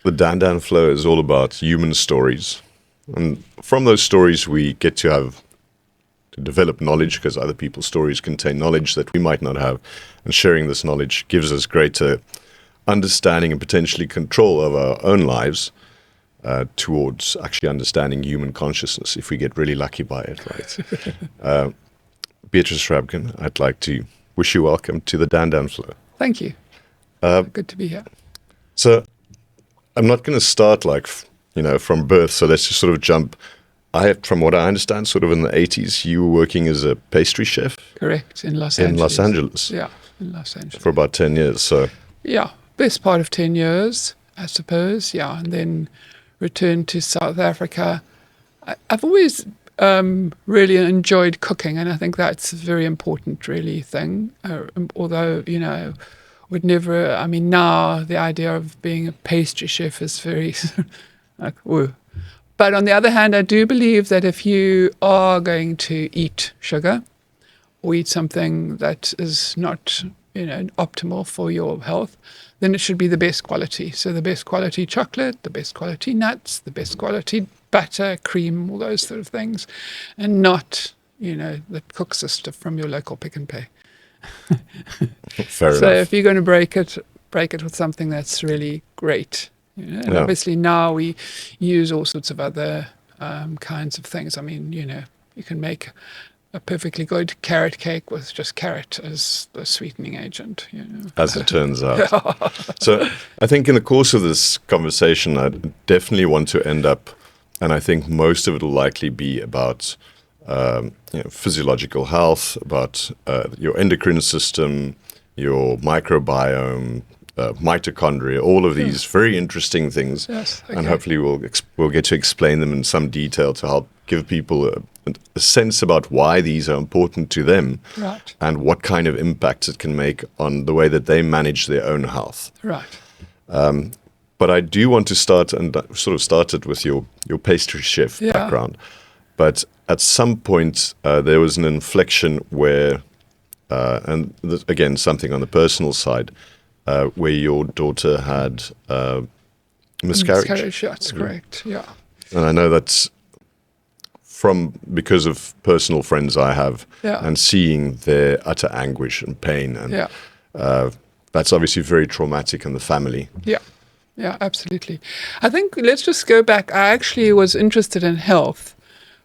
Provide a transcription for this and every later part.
the Dan Flow is all about human stories. And from those stories, we get to develop knowledge, because other people's stories contain knowledge that we might not have. And sharing this knowledge gives us greater understanding and potentially control of our own lives towards actually understanding human consciousness, if we get really lucky by it, right? Beatrice Rabkin, I'd like to wish you welcome to the Dan Flow. Thank you. Good to be here. So I'm not going to start from birth, so let's just sort of jump. From what I understand, sort of in the 80s, you were working as a pastry chef? Correct, in Los Angeles. In Los Angeles? Yeah, in Los Angeles. For about 10 years, so... Yeah, best part of 10 years, I suppose, yeah. And then returned to South Africa. I've always really enjoyed cooking, and I think that's a very important, really, thing. Although, would never... I mean, now the idea of being a pastry chef is very... like, whoa. But on the other hand, I do believe that if you are going to eat sugar or eat something that is not, optimal for your health, then it should be the best quality. So the best quality chocolate, the best quality nuts, the best quality butter, cream, all those sort of things, and not, the cook sister from your local Pick and Pay. Fair enough. So if you're going to break it with something that's really great. And obviously now we use all sorts of other kinds of things. I mean, you can make a perfectly good carrot cake with just carrot as the sweetening agent. As it turns out. So I think in the course of this conversation, I definitely want to end up, and I think most of it will likely be about physiological health, about your endocrine system, your microbiome, mitochondria, all of these very interesting things. Yes, okay. And hopefully we'll get to explain them in some detail to help give people a sense about why these are important to them, right, and what kind of impact it can make on the way that they manage their own health. Right. But I do want to start, and sort of started with your pastry chef background. But at some point there was an inflection where, again, something on the personal side, where your daughter had miscarriage. Miscarriage, that's correct, yeah. And I know that's because of personal friends I have, and seeing their utter anguish and pain. And that's obviously very traumatic in the family. Yeah, absolutely. I think let's just go back. I actually was interested in health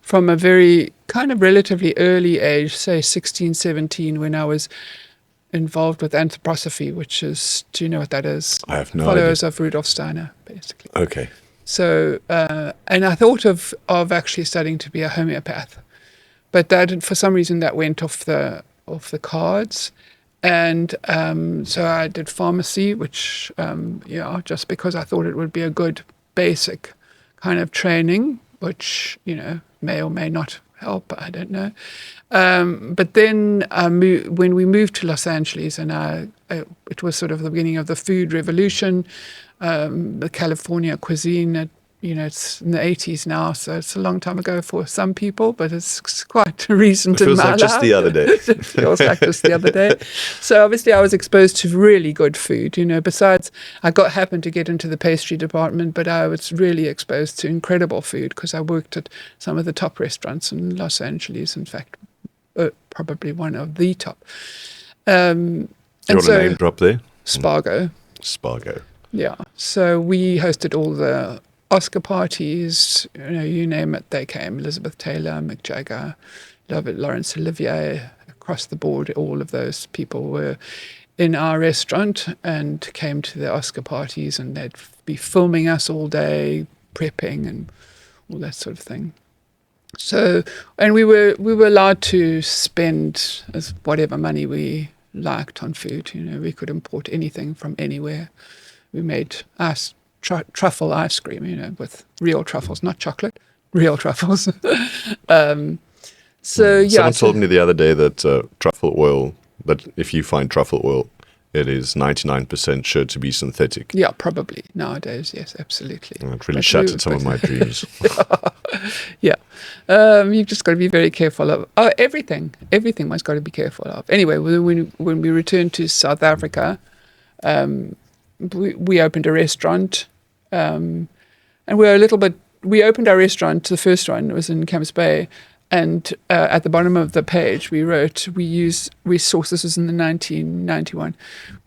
from a very kind of relatively early age, say 16, 17, when I was involved with anthroposophy, which is, do you know what that is? I have no Followers idea. of Rudolf Steiner, basically. Okay. So, and I thought of actually studying to be a homeopath, but that, for some reason, that went off the cards. And so I did pharmacy, which, just because I thought it would be a good basic kind of training, which, may or may not help, I don't know. But then when we moved to Los Angeles, and it was sort of the beginning of the food revolution, the California cuisine, it's in the 80s now, so it's a long time ago for some people, but it's quite recent in my life. It feels like just the other day. It feels like just the other day. So obviously I was exposed to really good food, besides I happened to get into the pastry department, but I was really exposed to incredible food because I worked at some of the top restaurants in Los Angeles, in fact, probably one of the top. You want a name drop there? Spargo. Yeah. So we hosted all the Oscar parties, you name it, they came. Elizabeth Taylor, Mick Jagger, Laurence Olivier, across the board, all of those people were in our restaurant and came to the Oscar parties, and they'd be filming us all day, prepping and all that sort of thing. So, and we were allowed to spend whatever money we liked on food. We could import anything from anywhere. We made truffle ice cream, with real truffles, not chocolate, real truffles. Someone told me the other day that truffle oil, that if you find truffle oil, it is 99% sure to be synthetic. Yeah, probably nowadays. Yes, absolutely. And it really shattered some of my dreams. Yeah. You've just got to be very careful of everything. Everything one's got to be careful of. Anyway, when we returned to South Africa, we opened a restaurant And we're a little bit, we opened our restaurant, the first one, it was in Camps Bay, and at the bottom of the page we wrote, we source, this was in the 1991,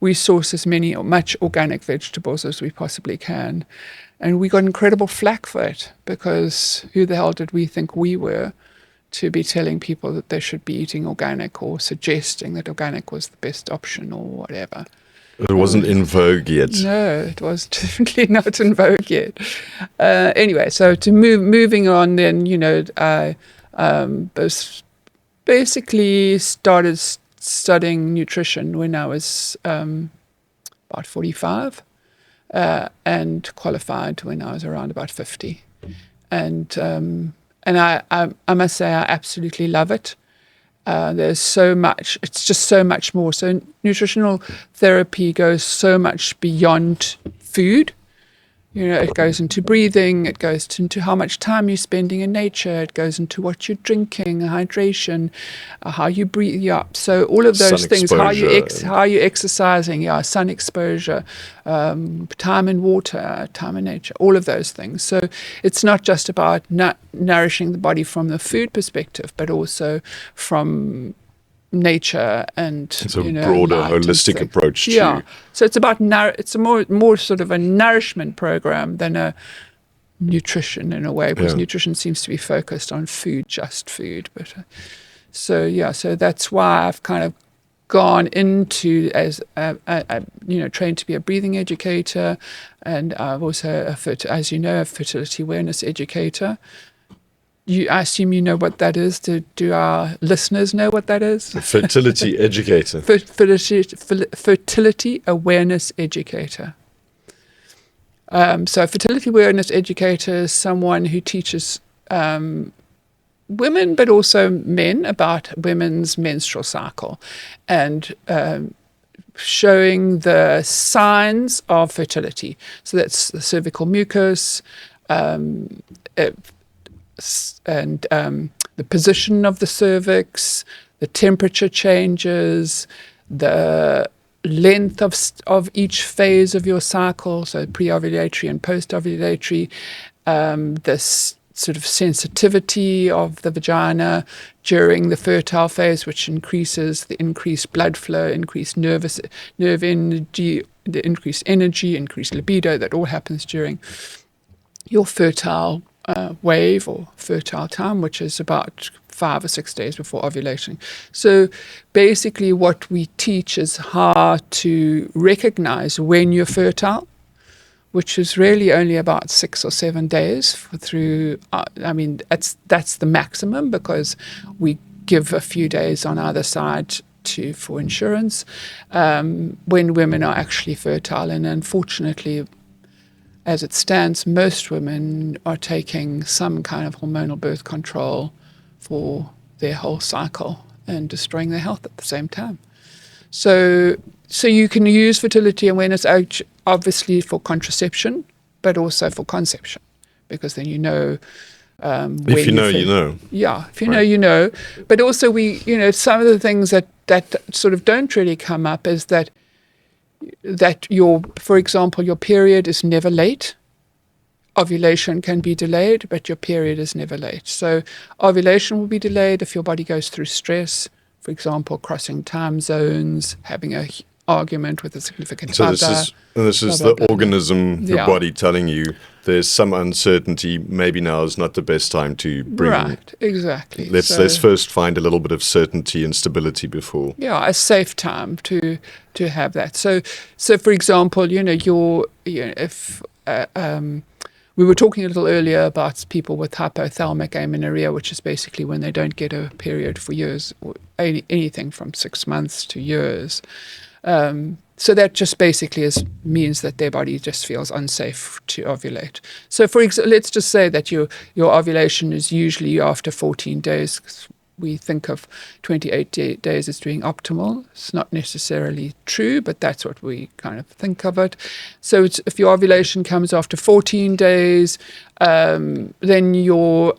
we source much organic vegetables as we possibly can. And we got incredible flack for it, because who the hell did we think we were to be telling people that they should be eating organic, or suggesting that organic was the best option or whatever. It wasn't in vogue yet. No, it was definitely not in vogue yet. Anyway, so moving on then, I basically started studying nutrition when I was about 45, and qualified when I was around about 50. And I must say I absolutely love it. There's so much, it's just so much more. So nutritional therapy goes so much beyond food. It goes into breathing, it goes into how much time you're spending in nature, it goes into what you're drinking, hydration, how you breathe. Yeah, so all of those things, how you're exercising, sun exposure, time in water, time in nature, all of those things. So it's not just about nourishing the body from the food perspective, but also from nature, and it's a broader holistic approach to so it's about it's a more sort of a nourishment program than a nutrition in a way, because nutrition seems to be focused on food, just food. But so that's why I've kind of gone into as trained to be a breathing educator, and I've also as you know, a fertility awareness educator. I assume you know what that is. Do our listeners know what that is? Fertility educator. Fertility awareness educator. So fertility awareness educator is someone who teaches women, but also men, about women's menstrual cycle, and showing the signs of fertility. So that's the cervical mucus, and the position of the cervix, the temperature changes, the length of each phase of your cycle, so pre-ovulatory and post-ovulatory, this sort of sensitivity of the vagina during the fertile phase, which increases the increased blood flow, increased nerve energy, the increased energy, increased libido, that all happens during your fertile wave or fertile time, which is about 5 or 6 days before ovulation. So basically what we teach is how to recognize when you're fertile, which is really only about 6 or 7 days that's the maximum, because we give a few days on either side for insurance, when women are actually fertile. And unfortunately, as it stands, most women are taking some kind of hormonal birth control for their whole cycle and destroying their health at the same time. So you can use fertility awareness obviously for contraception, but also for conception, because then if you know, you know. Yeah, if you know, you know. But also some of the things that sort of don't really come up is that for example, your period is never late. Ovulation can be delayed, but your period is never late. So ovulation will be delayed if your body goes through stress, for example, crossing time zones, having an argument with a significant other. This is the organism, your body telling you there's some uncertainty. Maybe now is not the best time to bring. Right, exactly. Let's first find a little bit of certainty and stability before. Yeah, a safe time to have that. So for example, if we were talking a little earlier about people with hypothalamic amenorrhea, which is basically when they don't get a period for years, or anything from 6 months to years. So that just basically means that their body just feels unsafe to ovulate. So let's just say that your ovulation is usually after 14 days. We think of 28 days as being optimal. It's not necessarily true, but that's what we kind of think of it. So if your ovulation comes after 14 days, then your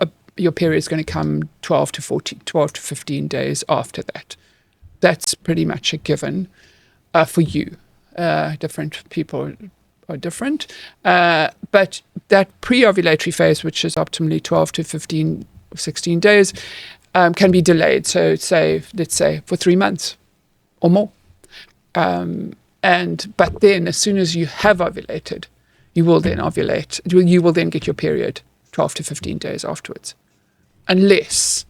period is going to come 12 to 15 days after that. That's pretty much a given for you. Different people are different. But that pre-ovulatory phase, which is optimally 12 to 15, 16 days, can be delayed. So let's say for 3 months or more. But then as soon as you have ovulated, you will then ovulate. You will then get your period 12 to 15 days afterwards. Unless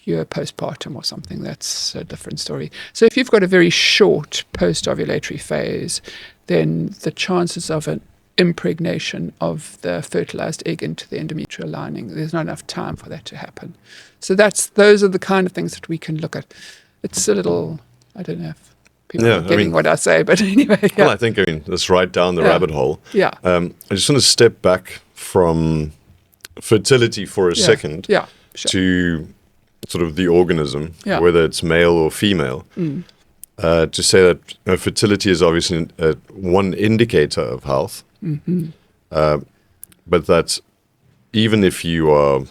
you're postpartum or something, that's a different story. So if you've got a very short post-ovulatory phase, then the chances of an impregnation of the fertilized egg into the endometrial lining, there's not enough time for that to happen. So those are the kind of things that we can look at. It's a little, I don't know if people are getting what I say, but anyway. Yeah. Well, I think, that's right down the rabbit hole. Yeah. I just want to step back from fertility for a second to sort of the organism, whether it's male or female, to say that fertility is obviously one indicator of health, but that even if you are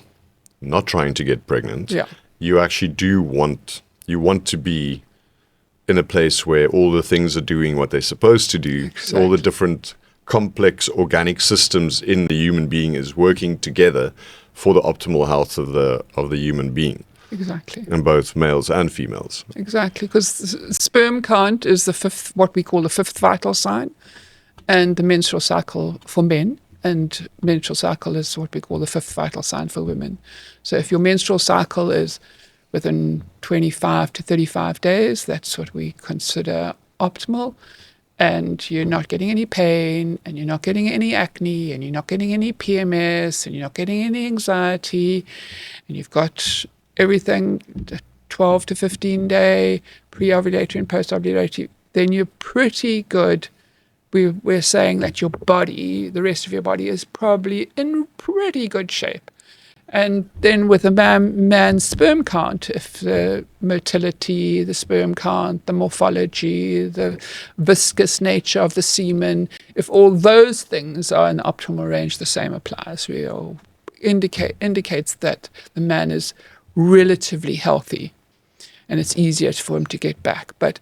not trying to get pregnant, you actually want to be in a place where all the things are doing what they're supposed to do, all the different complex organic systems in the human being is working together for the optimal health of the human being. Exactly. And both males and females. Exactly, because sperm count is what we call the fifth vital sign, and the menstrual cycle for men, and menstrual cycle is what we call the fifth vital sign for women. So if your menstrual cycle is within 25 to 35 days, that's what we consider optimal. And you're not getting any pain, and you're not getting any acne, and you're not getting any PMS, and you're not getting any anxiety, and you've got everything 12 to 15 day pre-ovulatory and post-ovulatory, then you're pretty good. We're saying that your body, the rest of your body, is probably in pretty good shape. And then with a man's sperm count, if the motility, the sperm count, the morphology, the viscous nature of the semen, if all those things are in the optimal range, the same applies. Indicates that the man is relatively healthy, and it's easier for him to get back. But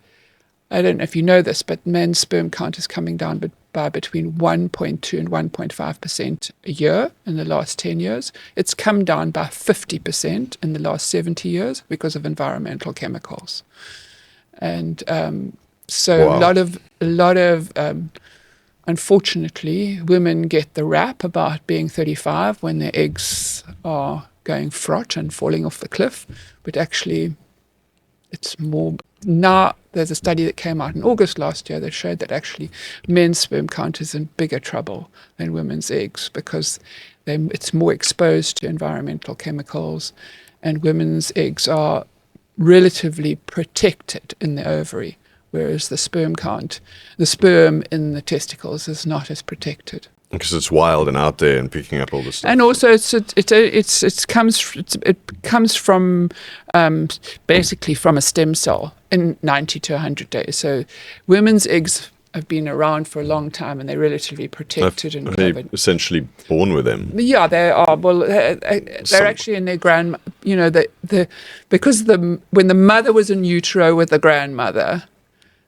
I don't know if you know this, but men's sperm count is coming down by between 1.2 and 1.5% a year in the last 10 years. It's come down by 50% in the last 70 years because of environmental chemicals. And so Wow. a lot of unfortunately, women get the rap about being 35 when their eggs are going fraught and falling off the cliff, but actually it's more. Now there's a study that came out in August last year that showed that actually men's sperm count is in bigger trouble than women's eggs because it's more exposed to environmental chemicals, and women's eggs are relatively protected in the ovary, whereas the sperm in the testicles is not as protected. Because it's wild and out there and picking up all this stuff. And also, it comes from basically from a stem cell in 90 to 100 days. So women's eggs have been around for a long time, and they're relatively protected and they're covered. essentially born with them. Yeah, they are. Well, they're actually in their because when the mother was in utero with the grandmother,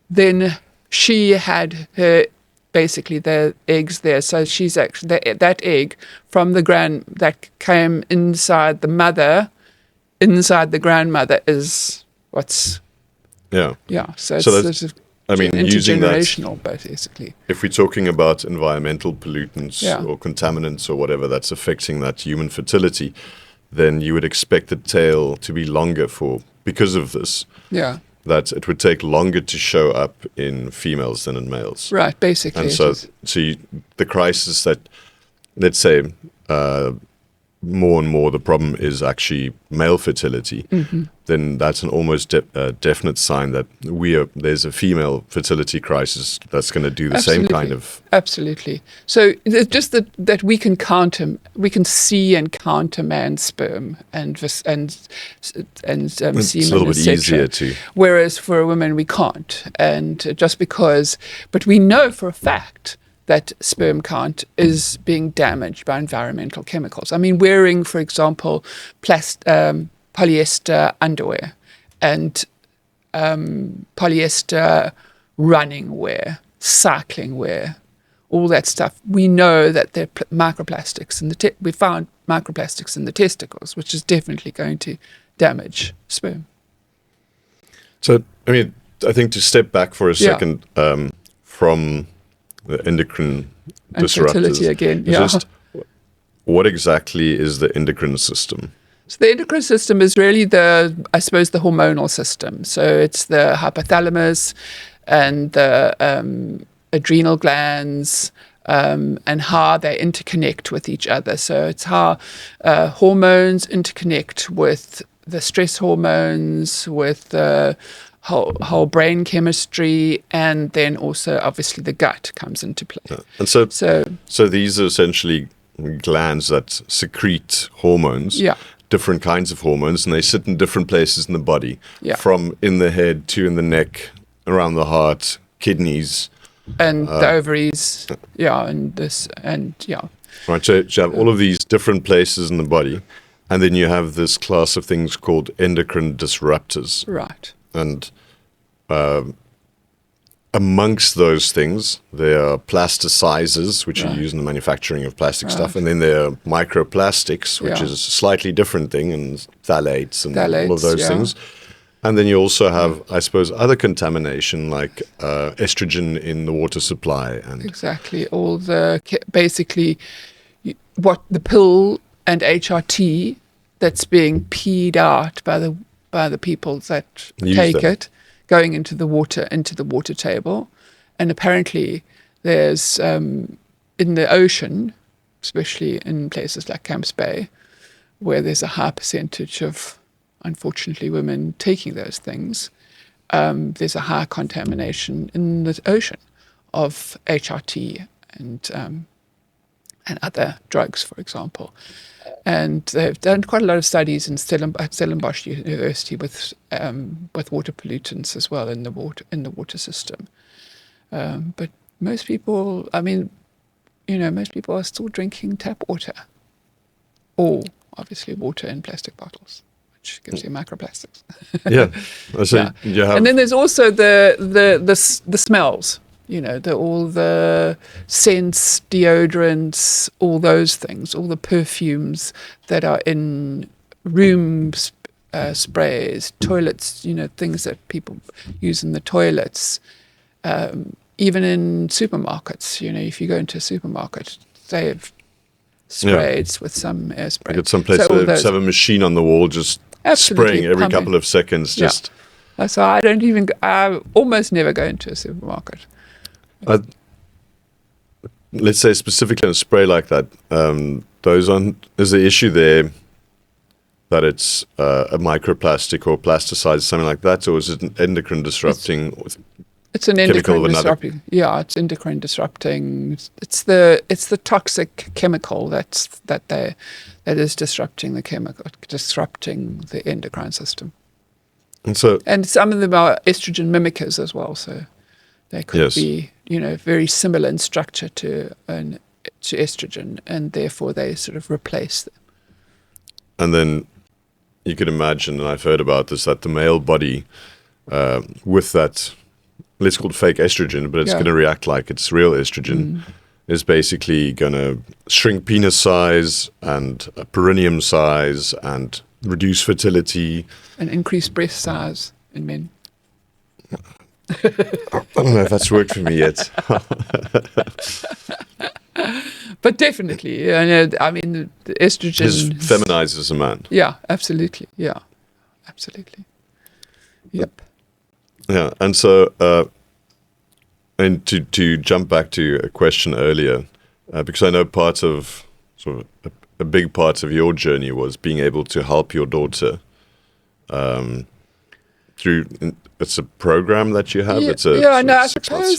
then she had her. Basically, the eggs there. So she's actually that egg from that came inside the mother, inside the grandmother is what's. Yeah. Yeah. So that's, it's using that, intergenerational, basically. if we're talking about environmental pollutants Yeah. or contaminants or whatever that's affecting that human fertility, then you would expect the tail to be longer because of this. Yeah. That it would take longer to show up in females than in males. Right. Basically. And so the crisis that, let's say, more and more the problem is actually male fertility, then that's an almost definite sign that there's a female fertility crisis that's going to do the same kind of. Absolutely. So it's just that we can count him, we can see and count a man's sperm and semen, It's a little bit easier to. Whereas for a woman we can't, and but we know for a fact that sperm count is being damaged by environmental chemicals. I mean, wearing, for example, polyester underwear and polyester running wear, cycling wear, all that stuff. We know that there are microplastics in we found microplastics in the testicles, which is definitely going to damage sperm. So, I mean, I think to step back for a second from the endocrine and disruptors, fertility again. just what exactly is the endocrine system? So the endocrine system is really the hormonal system. So it's the hypothalamus and the adrenal glands, and how they interconnect with each other. So it's how hormones interconnect with the stress hormones, with the whole brain chemistry, and then also obviously the gut comes into play. Yeah. And so these are essentially glands that secrete hormones. Yeah. Different kinds of hormones, and they sit in different places in the body, from in the head to in the neck, around the heart, kidneys, and the ovaries, Right, so you have all of these different places in the body, and then you have this class of things called endocrine disruptors. Right. And amongst those things, there are plasticizers, which are used in the manufacturing of plastic stuff, and then there are microplastics, which is a slightly different thing, and phthalates and all of those things. And then you also have, I suppose, other contamination like estrogen in the water supply. And exactly. All the, basically, what the pill and HRT that's being peed out by the people that take it, going into the water table. And apparently there's, in the ocean, especially in places like Camps Bay, where there's a high percentage of, unfortunately, women taking those things, there's a high contamination in the ocean of HRT and other drugs, for example. And they've done quite a lot of studies at Stellenbosch University with water pollutants as well in the water system. But most people, most people are still drinking tap water, or obviously water in plastic bottles, which gives you microplastics. And then there's also the smells. All the scents, deodorants, all those things, all the perfumes that are in rooms, sprays, toilets, things that people use in the toilets, even in supermarkets. If you go into a supermarket, they have sprays with some airspray. Like at some place they have a machine on the wall just spraying every couple of seconds. So I almost never go into a supermarket. Let's say specifically on a spray like that, is the issue there that it's a microplastic or plasticizer, something like that, or is it an endocrine disrupting? It's an endocrine disrupting. Yeah, it's endocrine disrupting. It's the toxic chemical that is disrupting the endocrine system. And some of them are estrogen mimickers as well. So they could be, very similar in structure to estrogen, and therefore they sort of replace them. And then you could imagine, and I've heard about this, that the male body, with that, let's call it fake estrogen, but it's going to react like it's real estrogen, is basically going to shrink penis size and perineum size and reduce fertility. And increase breast size in men. I don't know if that's worked for me yet. But definitely, the estrogen feminizes a man. Yeah, absolutely. Yeah, absolutely. Yep. Yeah, and so, and to jump back to a question earlier, because I know part of sort of a big part of your journey was being able to help your daughter through. It's a program that you have. I suppose.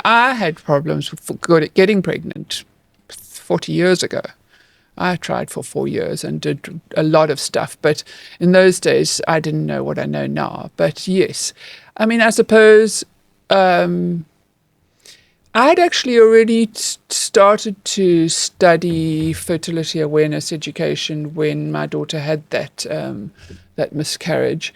I had problems with getting pregnant 40 years ago. I tried for 4 years and did a lot of stuff, but in those days I didn't know what I know now. But yes, I suppose I had actually already started to study fertility awareness education when my daughter had that miscarriage.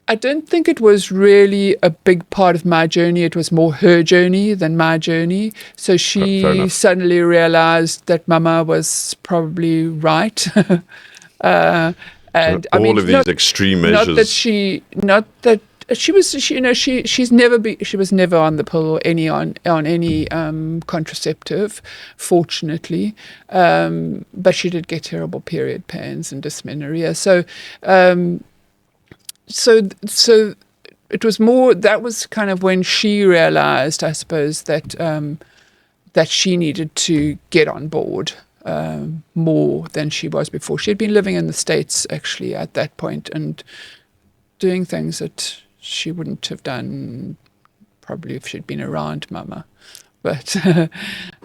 I don't think it was really a big part of my journey. It was more her journey than my journey. So Fair she enough. suddenly realized that Mama was probably right. uh, and I All mean, of these extreme not that measures. she was, she was never on the pill or on any contraceptive, fortunately. But she did get terrible period pains and dysmenorrhea. So it was more, that was kind of when she realized, I suppose, that she needed to get on board more than she was before. She had been living in the States actually at that point and doing things that she wouldn't have done probably if she'd been around Mama. But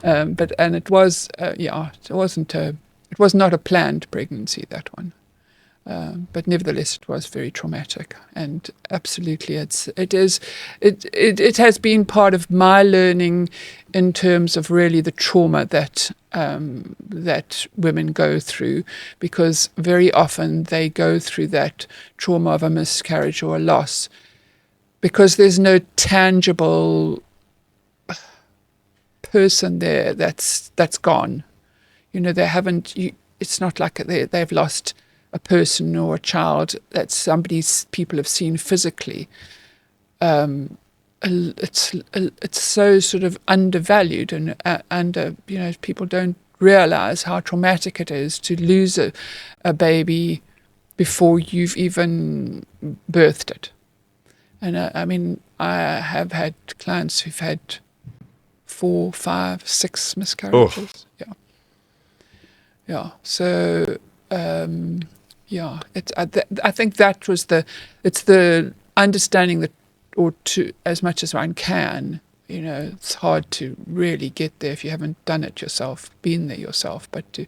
and it was it was not a planned pregnancy, that one. But nevertheless, it was very traumatic, and absolutely, it has been part of my learning in terms of really the trauma that that women go through, because very often they go through that trauma of a miscarriage or a loss because there's no tangible person there that's gone. They haven't. It's not like they've lost a person or a child that people have seen physically. It's so sort of undervalued, and people don't realize how traumatic it is to lose a baby before you've even birthed it. And I mean, I have had clients who've had 4, 5, 6 miscarriages. Oh. Yeah. So. I think that was it's the understanding that, or to as much as one can, it's hard to really get there if you haven't done it yourself, been there yourself, but to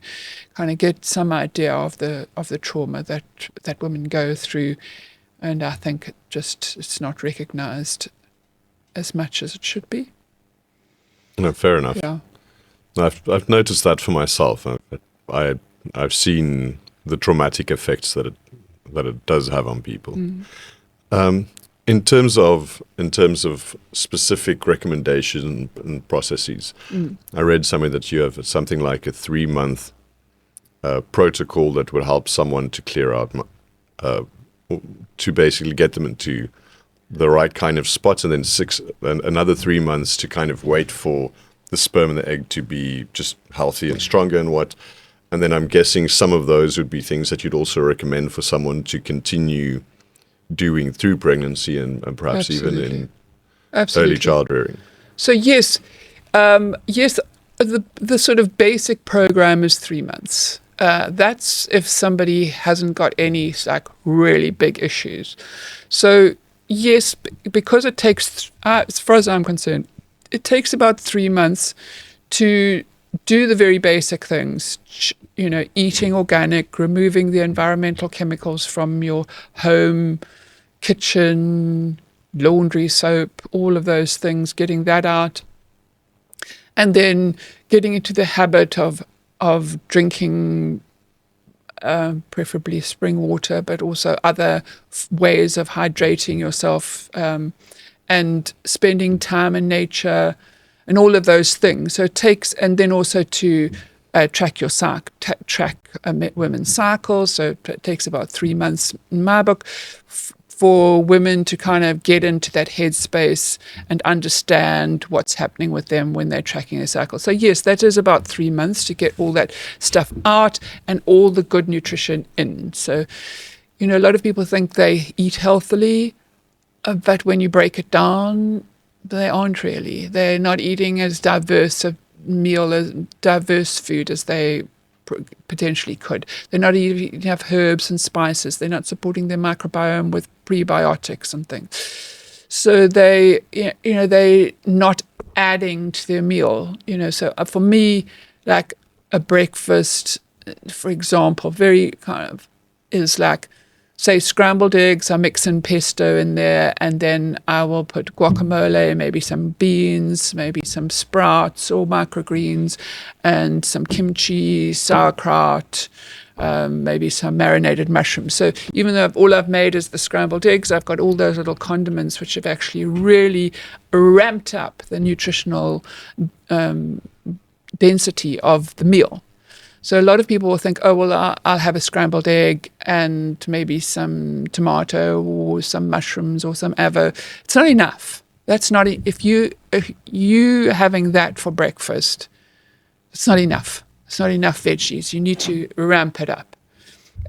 kind of get some idea of the trauma that women go through, and I think it's not recognized as much as it should be. No, fair enough. Yeah. I've noticed that for myself. I've seen the traumatic effects that it does have on people. In terms of specific recommendations and processes, I read somewhere that you have something like a 3-month protocol that would help someone to clear out, to basically get them into the right kind of spots, and then another 3 months to kind of wait for the sperm and the egg to be just healthy and stronger and what. And then I'm guessing some of those would be things that you'd also recommend for someone to continue doing through pregnancy and perhaps Absolutely. even in Absolutely. early child rearing. So yes, the sort of basic program is 3 months. That's if somebody hasn't got any like really big issues. So yes, because it takes, as far as I'm concerned, it takes about 3 months to do the very basic things, eating organic, removing the environmental chemicals from your home, kitchen, laundry, soap, all of those things, getting that out. And then getting into the habit of drinking preferably spring water, but also other ways of hydrating yourself, and spending time in nature, and all of those things. So it takes, and then also to track your track women's cycles. So it takes about 3 months in my book for women to kind of get into that headspace and understand what's happening with them when they're tracking their cycle. So yes, that is about 3 months to get all that stuff out and all the good nutrition in. So, a lot of people think they eat healthily, but when you break it down, they aren't really. They're not eating as diverse a meal, as diverse food as they potentially could. They're not eating enough herbs and spices. They're not supporting their microbiome with prebiotics and things. So they're not adding to their meal. So for me, like a breakfast, for example, very kind of is like say scrambled eggs, I mix in pesto in there, and then I will put guacamole, maybe some beans, maybe some sprouts or microgreens, and some kimchi, sauerkraut, maybe some marinated mushrooms. So even though all I've made is the scrambled eggs, I've got all those little condiments which have actually really ramped up the nutritional density of the meal. So a lot of people will think, oh, well, I'll have a scrambled egg and maybe some tomato or some mushrooms or some avo. It's not enough. That's not, if you having that for breakfast, it's not enough. It's not enough veggies. You need to ramp it up.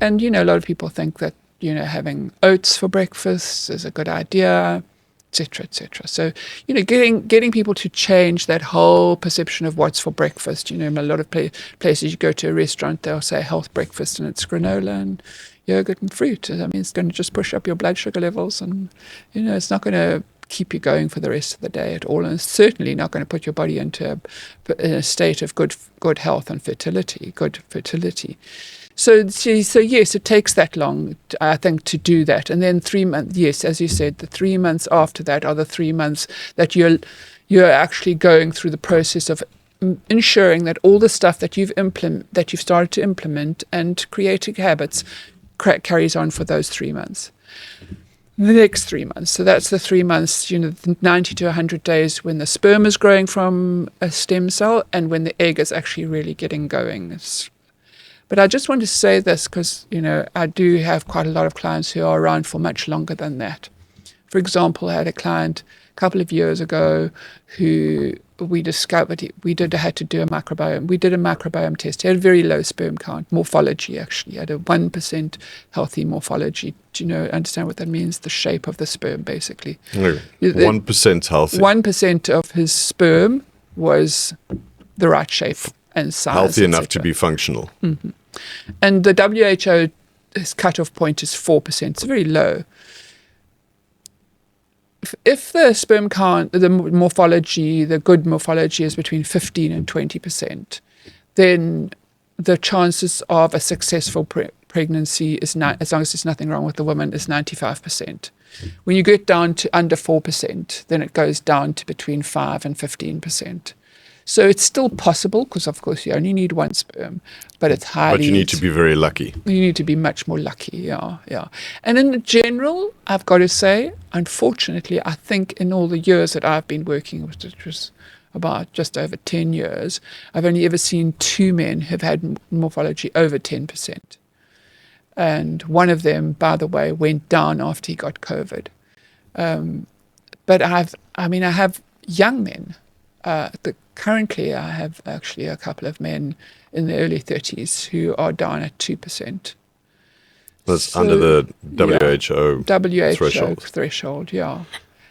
And, a lot of people think that, having oats for breakfast is a good idea, et cetera, et cetera. So, getting people to change that whole perception of what's for breakfast. In a lot of places you go to a restaurant, they'll say health breakfast and it's granola and yogurt and fruit. I mean, it's going to just push up your blood sugar levels and, it's not going to keep you going for the rest of the day at all. And it's certainly not going to put your body into a state of good health and good fertility. So yes, it takes that long, I think, to do that. And then 3 months, yes, as you said, the 3 months after that are the 3 months that you're actually going through the process of ensuring that all the stuff that you've started to implement and creating habits carries on for those 3 months. The next 3 months, so that's the 3 months, 90 to 100 days when the sperm is growing from a stem cell and when the egg is actually really getting going. But I just want to say this because, I do have quite a lot of clients who are around for much longer than that. For example, I had a client a couple of years ago who we discovered we had to do a microbiome. We did a microbiome test. He had a very low sperm count, morphology actually. He had a 1% healthy morphology. Do you understand what that means? The shape of the sperm, basically. 1% healthy. 1% of his sperm was the right shape and size. Healthy enough to be functional. Mm-hmm. And the WHO's cutoff point is 4%. It's very low. If the sperm count, the morphology, the good morphology is between 15 and 20%, then the chances of a successful pregnancy is as long as there's nothing wrong with the woman, is 95%. When you get down to under 4%, then it goes down to between 5 and 15%. So it's still possible because, of course, you only need one sperm, but it's highly... But you need to be very lucky. You need to be much more lucky, yeah. And in general, I've got to say, unfortunately, I think in all the years that I've been working, which was about just over 10 years, I've only ever seen 2 men who've had morphology over 10%. And one of them, by the way, went down after he got COVID. But I have young men. Currently, I have actually a couple of men in the early 30s who are down at 2%. That's under the WHO threshold, yeah.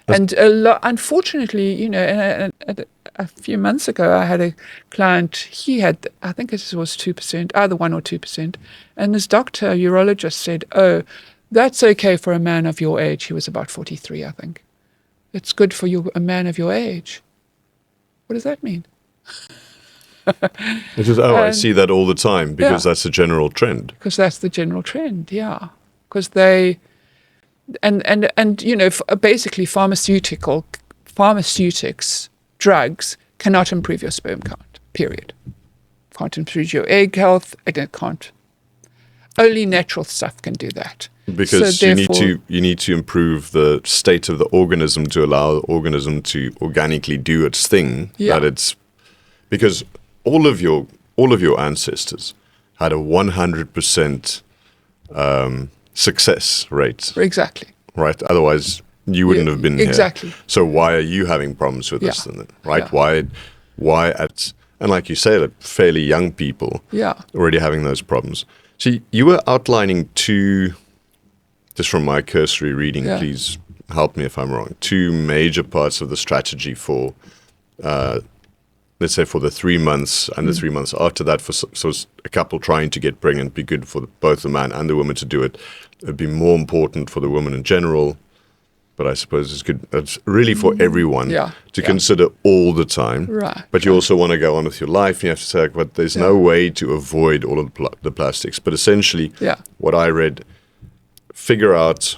And unfortunately, a few months ago, I had a client, he had, I think it was 2%, either 1 or 2%. And his doctor, urologist, said, oh, that's okay for a man of your age. He was about 43, I think. It's good for a man of your age. What does that mean? I see that all the time because that's the general trend. Because that's the general trend, yeah. Because they, and basically pharmaceutics, drugs cannot improve your sperm count, period. Can't improve your egg health, and it can't. Only natural stuff can do that. Because you need to improve the state of the organism to allow the organism to organically do its thing. Yeah. Because all of your ancestors had a 100% success rate. Exactly. Right. Otherwise, you wouldn't have been exactly. here. So why are you having problems with this then? Right? Yeah. Why and like you say, like fairly young people already having those problems. So you were outlining two. Just from my cursory reading, please help me if I'm wrong. 2 major parts of the strategy for, let's say, for the 3 months and the 3 months after that, so a couple trying to get pregnant, be good for both the man and the woman to do it. It'd be more important for the woman in general, but I suppose it's good. It's really for everyone to consider all the time. Right. But you also want to go on with your life. And you have to say, but there's no way to avoid all of the plastics. But essentially, what I read figure out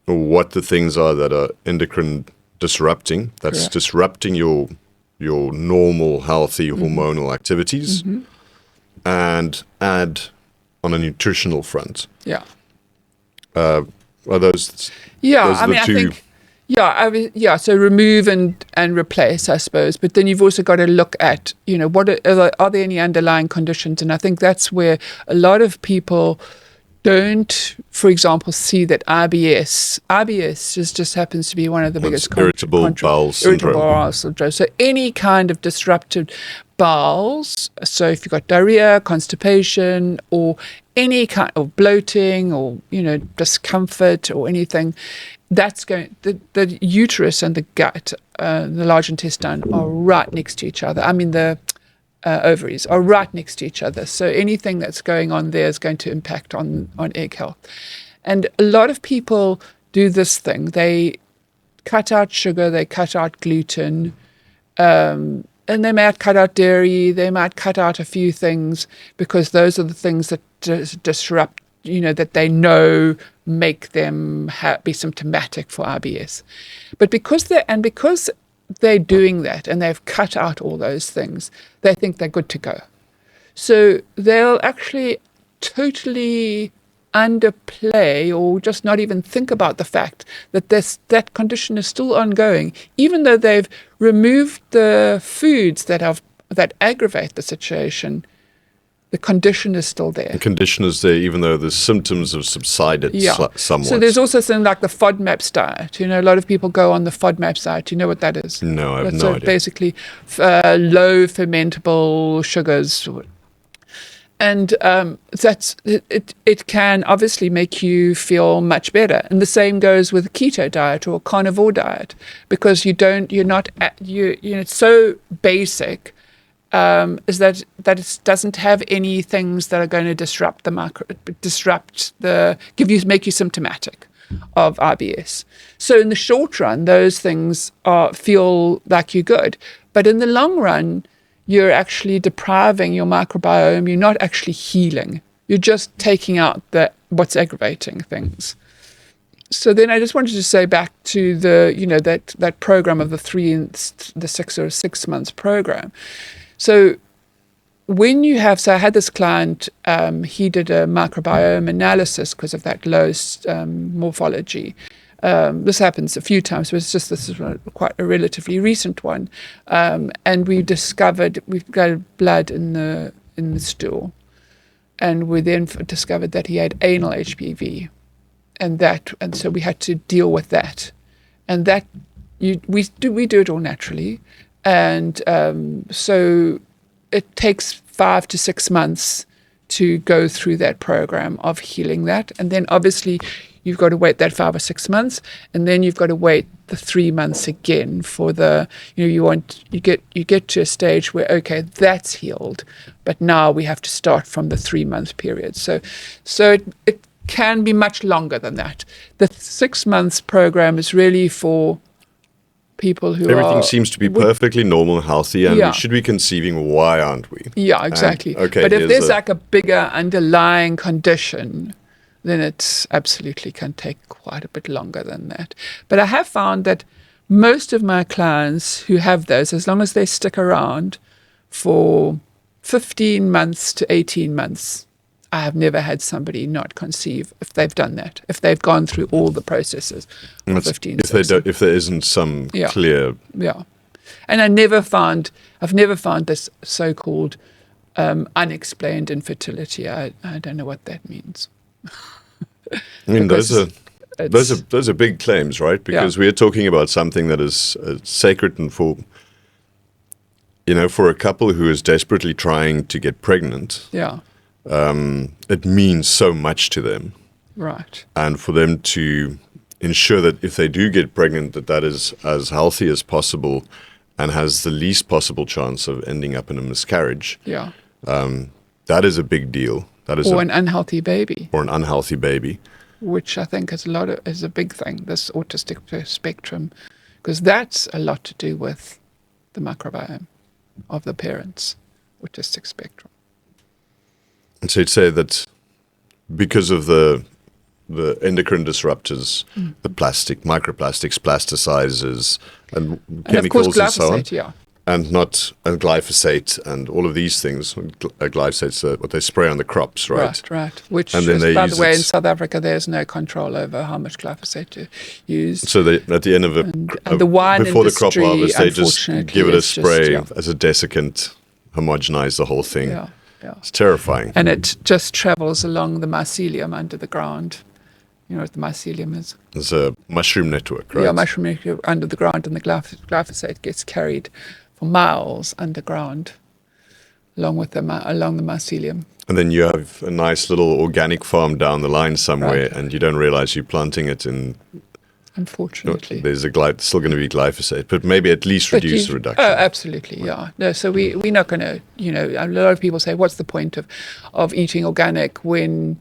what the things are that are endocrine disrupting. That's Correct. disrupting your normal, healthy hormonal activities, and add on a nutritional front. Yeah. Are those? Yeah, those are I the mean, two. I think, so remove and replace, I suppose. But then you've also got to look at, what are there any underlying conditions? And I think that's where a lot of people don't, for example, see that IBS just happens to be one of the biggest irritable bowel syndrome. Irritable bowel syndrome. So any kind of disrupted bowels, so if you've got diarrhea, constipation, or any kind of bloating or, discomfort or anything, that's going, the uterus and the gut, the large intestine are right next to each other. I mean, the ovaries are right next to each other. So anything that's going on there is going to impact on egg health. And a lot of people do this thing. They cut out sugar, they cut out gluten, and they might cut out dairy, they might cut out a few things because those are the things that disrupt, that they know make them be symptomatic for IBS. But because they're doing that and they've cut out all those things, they think they're good to go. So they'll actually totally underplay or just not even think about the fact that that condition is still ongoing, even though they've removed the foods that aggravate the situation. The condition is still there. The condition is there, even though the symptoms have subsided somewhat. So there's also something like the FODMAPs diet. A lot of people go on the FODMAPs diet. Do you know what that is? No, I have no idea. Basically, low fermentable sugars. And it can obviously make you feel much better. And the same goes with a keto diet or a carnivore diet, because it's so basic. Is that it doesn't have any things that are going to make you symptomatic of IBS. So in the short run, those things feel like you're good, but in the long run, you're actually depriving your microbiome. You're not actually healing. You're just taking out what's aggravating things. So then I just wanted to say back to that program of the 3 and the 6 or 6 months program. So I had this client, he did a microbiome analysis because of that low morphology. This happens a few times, but this is quite a relatively recent one. And we've got blood in the stool. And we then discovered that he had anal HPV. And so we had to deal with that. And that, we do it all naturally. And so it takes 5 to 6 months to go through that program of healing that. And then obviously you've got to wait that 5 or 6 months, and then you've got to wait the 3 months again for you get to a stage where, okay, that's healed, but now we have to start from the 3-month period. So it can be much longer than that. The 6 months program is really for people who everything seems to be perfectly normal and healthy, and we should be conceiving. Why aren't we? Yeah, exactly. And, okay, but if there's like a bigger underlying condition, then it absolutely can take quite a bit longer than that. But I have found that most of my clients who have those, as long as they stick around for 15 months to 18 months, I have never had somebody not conceive if they've done that, if they've gone through all the processes for 15 if there isn't some clear... Yeah. And I've never found this so-called unexplained infertility. I don't know what that means. I mean, those are big claims, right? Because we are talking about something that is sacred, and for a couple who is desperately trying to get pregnant. Yeah. It means so much to them. Right. And for them to ensure that if they do get pregnant, that is as healthy as possible and has the least possible chance of ending up in a miscarriage. Yeah. That is a big deal. An unhealthy baby. Or an unhealthy baby. Which I think is a big thing, this autistic spectrum, because that's a lot to do with the microbiome of the parents' autistic spectrum. And so you'd say that because of the the endocrine disruptors, the plastic, microplastics, plasticizers, and chemicals of course, and so on. glyphosate, yeah. And glyphosate and all of these things. Glyphosate's what they spray on the crops, right? Right. Which, And then they by use the way, it- in South Africa, there's no control over how much glyphosate to use. So they, at the end of And the wine before the crop industry, harvest, they just unfortunately, give it a is just, spray yeah. as a desiccant, homogenize the whole thing. Yeah. It's terrifying. And it just travels along the mycelium under the ground. You know what the mycelium is? It's a mushroom network, right? Yeah, mushroom network under the ground, and the glyphosate gets carried for miles underground along the mycelium. And then you have a nice little organic farm down the line somewhere, Right. and you don't realize you're planting it in. Unfortunately. There's still going to be glyphosate, but maybe at least But reduce the reduction. Oh, absolutely, yeah. No, so we're not going to, a lot of people say, what's the point of eating organic when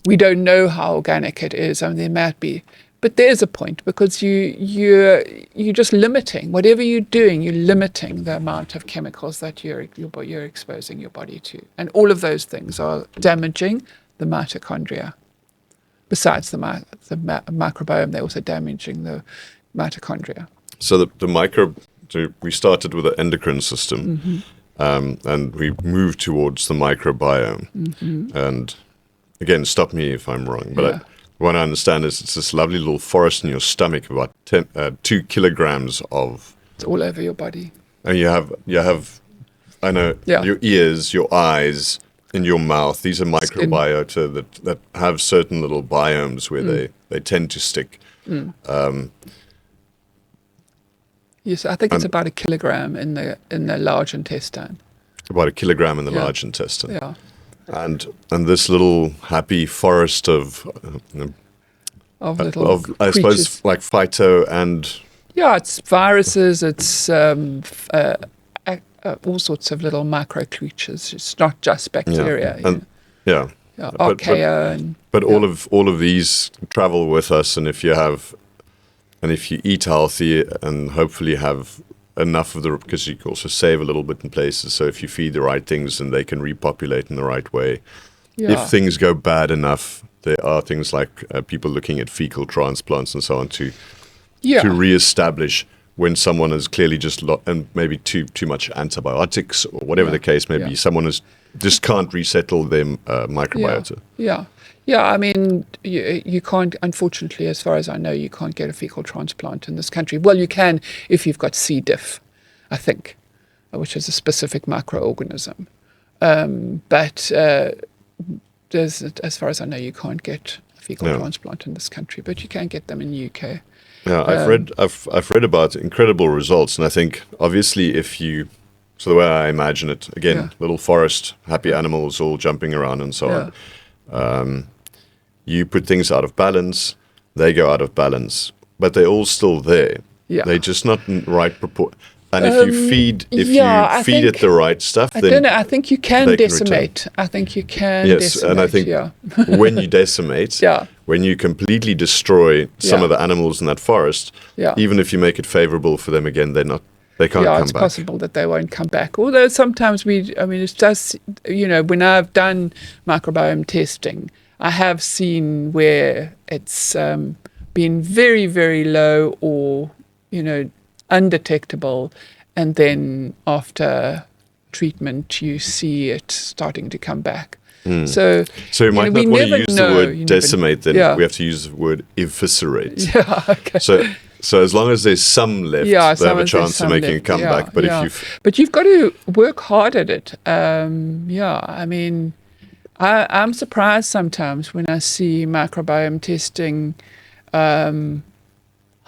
we don't know how organic it is? I mean, there might be, but there's a point, because you're just limiting whatever you're doing. You're limiting the amount of chemicals that you're exposing your body to, and all of those things are damaging the mitochondria. Besides the microbiome, they're also damaging the mitochondria. So we started with the endocrine system, and we moved towards the microbiome. And again, stop me if I'm wrong, but what I understand is it's this lovely little forest in your stomach, about 2 kilograms of. It's all over your body. And you have, I know, your ears, your eyes, in your mouth. These are microbiota that have certain little biomes where they tend to stick. Yes, I think it's about a kilogram in the large intestine. About a kilogram in the large intestine. Yeah. And this little happy forest of Little I suppose, like phyto and. Yeah, it's viruses, it's all sorts of little micro creatures. It's not just bacteria. Archaea. But all of these travel with us, and if you eat healthy and hopefully have enough of because you can also save a little bit in places. So if you feed the right things, and they can repopulate in the right way. Yeah. If things go bad enough, there are things like people looking at fecal transplants and so on to reestablish when someone is clearly and maybe too much antibiotics or whatever the case may be. Someone just can't resettle their microbiota. Yeah, I mean, you can't, unfortunately, as far as I know, you can't get a fecal transplant in this country. Well, you can if you've got C. diff, I think, which is a specific microorganism. But as far as I know, you can't get a fecal transplant in this country, but you can get them in the UK. Yeah, I've read about incredible results, and I think obviously so the way I imagine it, again, little forest, happy animals all jumping around and so on. You put things out of balance, they go out of balance, but they're all still there. Yeah. They're just not in right proportion. And if you feed it the right stuff, then I don't know. I think you can decimate. Return. I think you can. Yes, decimate, and I think when you decimate, when you completely destroy some of the animals in that forest, even if you make it favorable for them again, they can't come back. It's possible that they won't come back. Although sometimes it's just, when I've done microbiome testing, I have seen where it's been very, very low or, undetectable, and then after treatment you see it starting to come back. So you might not want to use the word decimate, then Yeah. we have to use the word eviscerate. Yeah, okay. So as long as there's some left, they have a chance of making a comeback. But if you've got to work hard at it. I mean, I'm surprised sometimes when I see microbiome testing,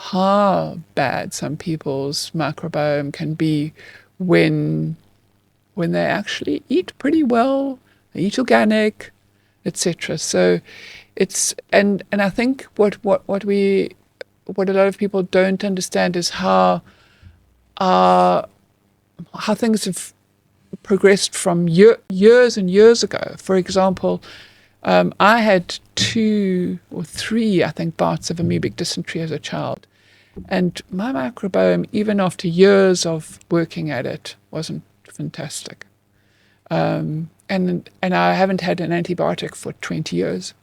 how bad some people's microbiome can be when they actually eat pretty well, they eat organic, etc. So it's and I think what a lot of people don't understand is how things have progressed from years and years ago. For example, I had 2 or 3, I think, bouts of amoebic dysentery as a child. And my microbiome, even after years of working at it, wasn't fantastic. And I haven't had an antibiotic for 20 years.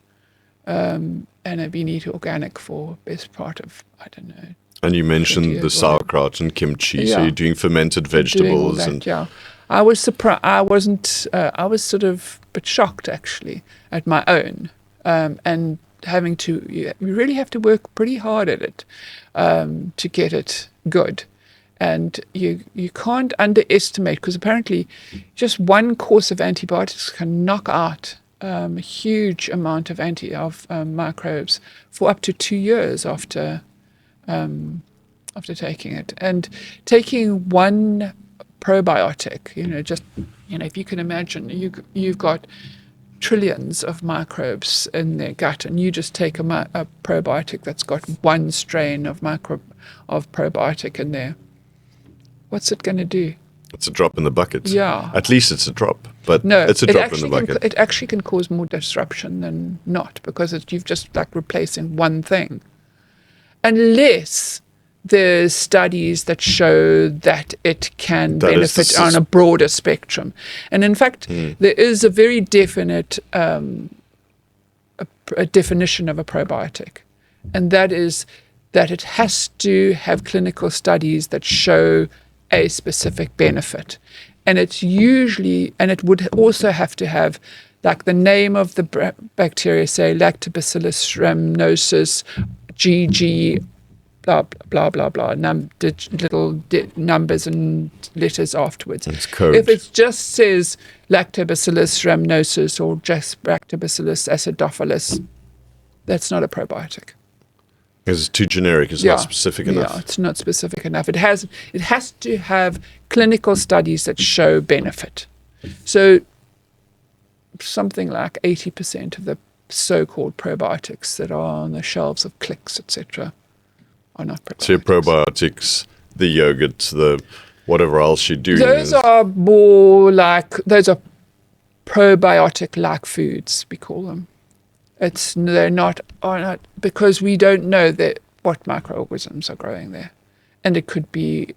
and I've been eating organic for best part of, I don't know. And you mentioned the sauerkraut and kimchi, so you're doing fermented vegetables. Doing all that, I was surprised. I wasn't. I was sort of a bit shocked actually at my own, and having to. You really have to work pretty hard at it to get it good, and you can't underestimate, because apparently just one course of antibiotics can knock out a huge amount of microbes for up to 2 years after taking it. And taking one probiotic, if you can imagine, you've got trillions of microbes in their gut, and you just take a probiotic that's got one strain of probiotic in there. What's it going to do? It's a drop in the bucket. Yeah. At least it's a drop, but no, it's a drop in the bucket. It actually can cause more disruption than not, because you've just like replacing one thing. Unless there's studies that show that it can benefit on a broader spectrum. And in fact, there is a very definite a definition of a probiotic. And that is that it has to have clinical studies that show a specific benefit. And it's usually, and it would also have to have like the name of the bacteria, say Lactobacillus rhamnosus, GG, blah, blah, blah, blah, little numbers and letters afterwards. It's code. If it just says Lactobacillus rhamnosus or just Lactobacillus acidophilus, that's not a probiotic. Because it's too generic, it's not specific enough. Yeah, it's not specific enough. It has to have clinical studies that show benefit. So something like 80% of the so-called probiotics that are on the shelves of Clicks, etc., are not probiotics. So your probiotics, the yogurt, the whatever else you do. Those are more like, those are probiotic-like foods, we call them. They're not, because we don't know what microorganisms are growing there. And it could be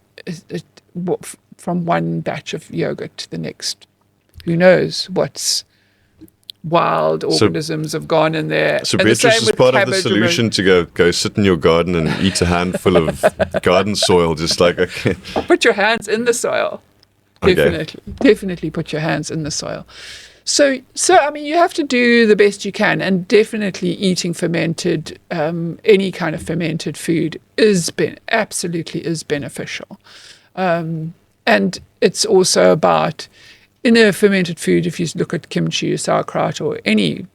from one batch of yogurt to the next. Who knows what's wild organisms have gone in there. So Beatrice is part of the solution to go sit in your garden and eat a handful of garden soil, just like, okay. Put your hands in the soil. Definitely put your hands in the soil. So I mean, you have to do the best you can, and definitely eating fermented, any kind of fermented food absolutely is beneficial. And it's also about, in a fermented food, if you look at kimchi or sauerkraut or any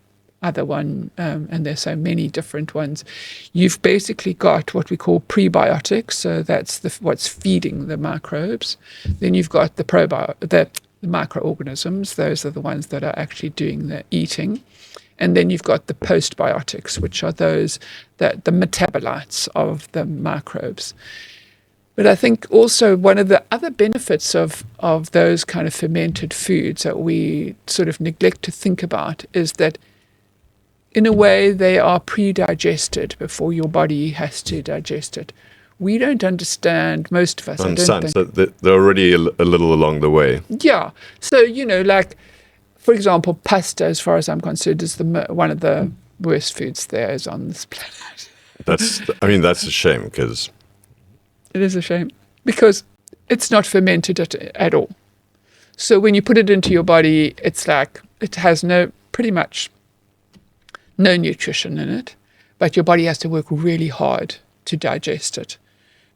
other one, and there's so many different ones, you've basically got what we call prebiotics. So that's what's feeding the microbes. Then you've got the microorganisms. Those are the ones that are actually doing the eating. And then you've got the postbiotics, which are those the metabolites of the microbes. But I think also one of the other benefits of those kind of fermented foods that we sort of neglect to think about is that, in a way, they are pre-digested before your body has to digest it. We don't understand, most of us. So they're already a little along the way. Yeah. So, like, for example, pasta, as far as I'm concerned, is one of the worst foods there is on this planet. That's a shame, because... It is a shame, because it's not fermented at all. So when you put it into your body, it's like, it has pretty much no nutrition in it, but your body has to work really hard to digest it,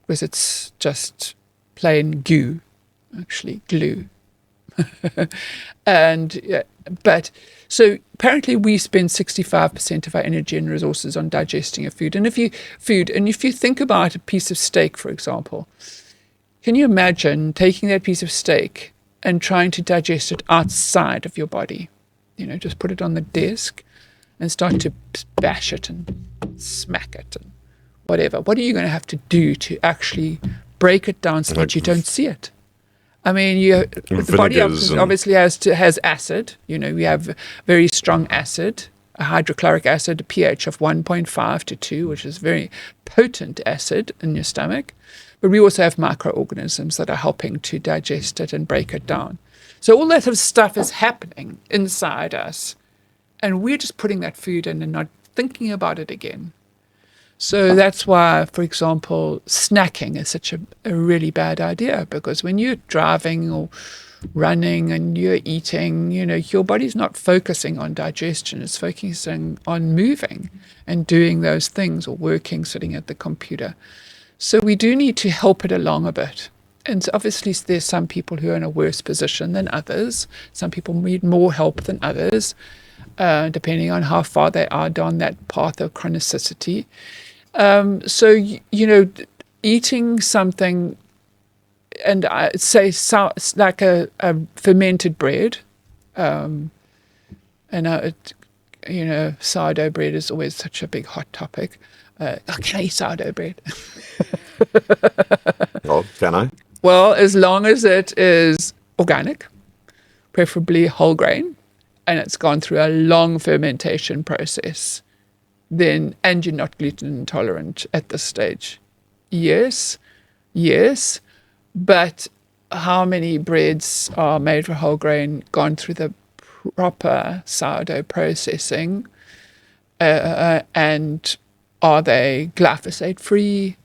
because it's just plain glue. But so apparently we spend 65% of our energy and resources on digesting a food. And if you think about a piece of steak, for example, can you imagine taking that piece of steak and trying to digest it outside of your body? Just put it on the desk and start to bash it and smack it and whatever. What are you going to have to do to actually break it down so that you don't see it? I mean, the body obviously has acid. We have very strong acid, a hydrochloric acid, a pH of 1.5 to 2, which is very potent acid in your stomach. But we also have microorganisms that are helping to digest it and break it down. So all that sort of stuff is happening inside us, and we're just putting that food in and not thinking about it again. So that's why, for example, snacking is such a really bad idea, because when you're driving or running and you're eating, your body's not focusing on digestion, it's focusing on moving and doing those things, or working, sitting at the computer. So we do need to help it along a bit. And obviously there's some people who are in a worse position than others. Some people need more help than others, depending on how far they are down that path of chronicity. So, eating something, and I say like a fermented bread, and sourdough bread is always such a big hot topic. Can I eat sourdough bread? Well, can I? Well, as long as it is organic, preferably whole grain, and it's gone through a long fermentation process, and you're not gluten intolerant at this stage. Yes, but how many breads are made for whole grain, gone through the proper sourdough processing, and are they glyphosate free?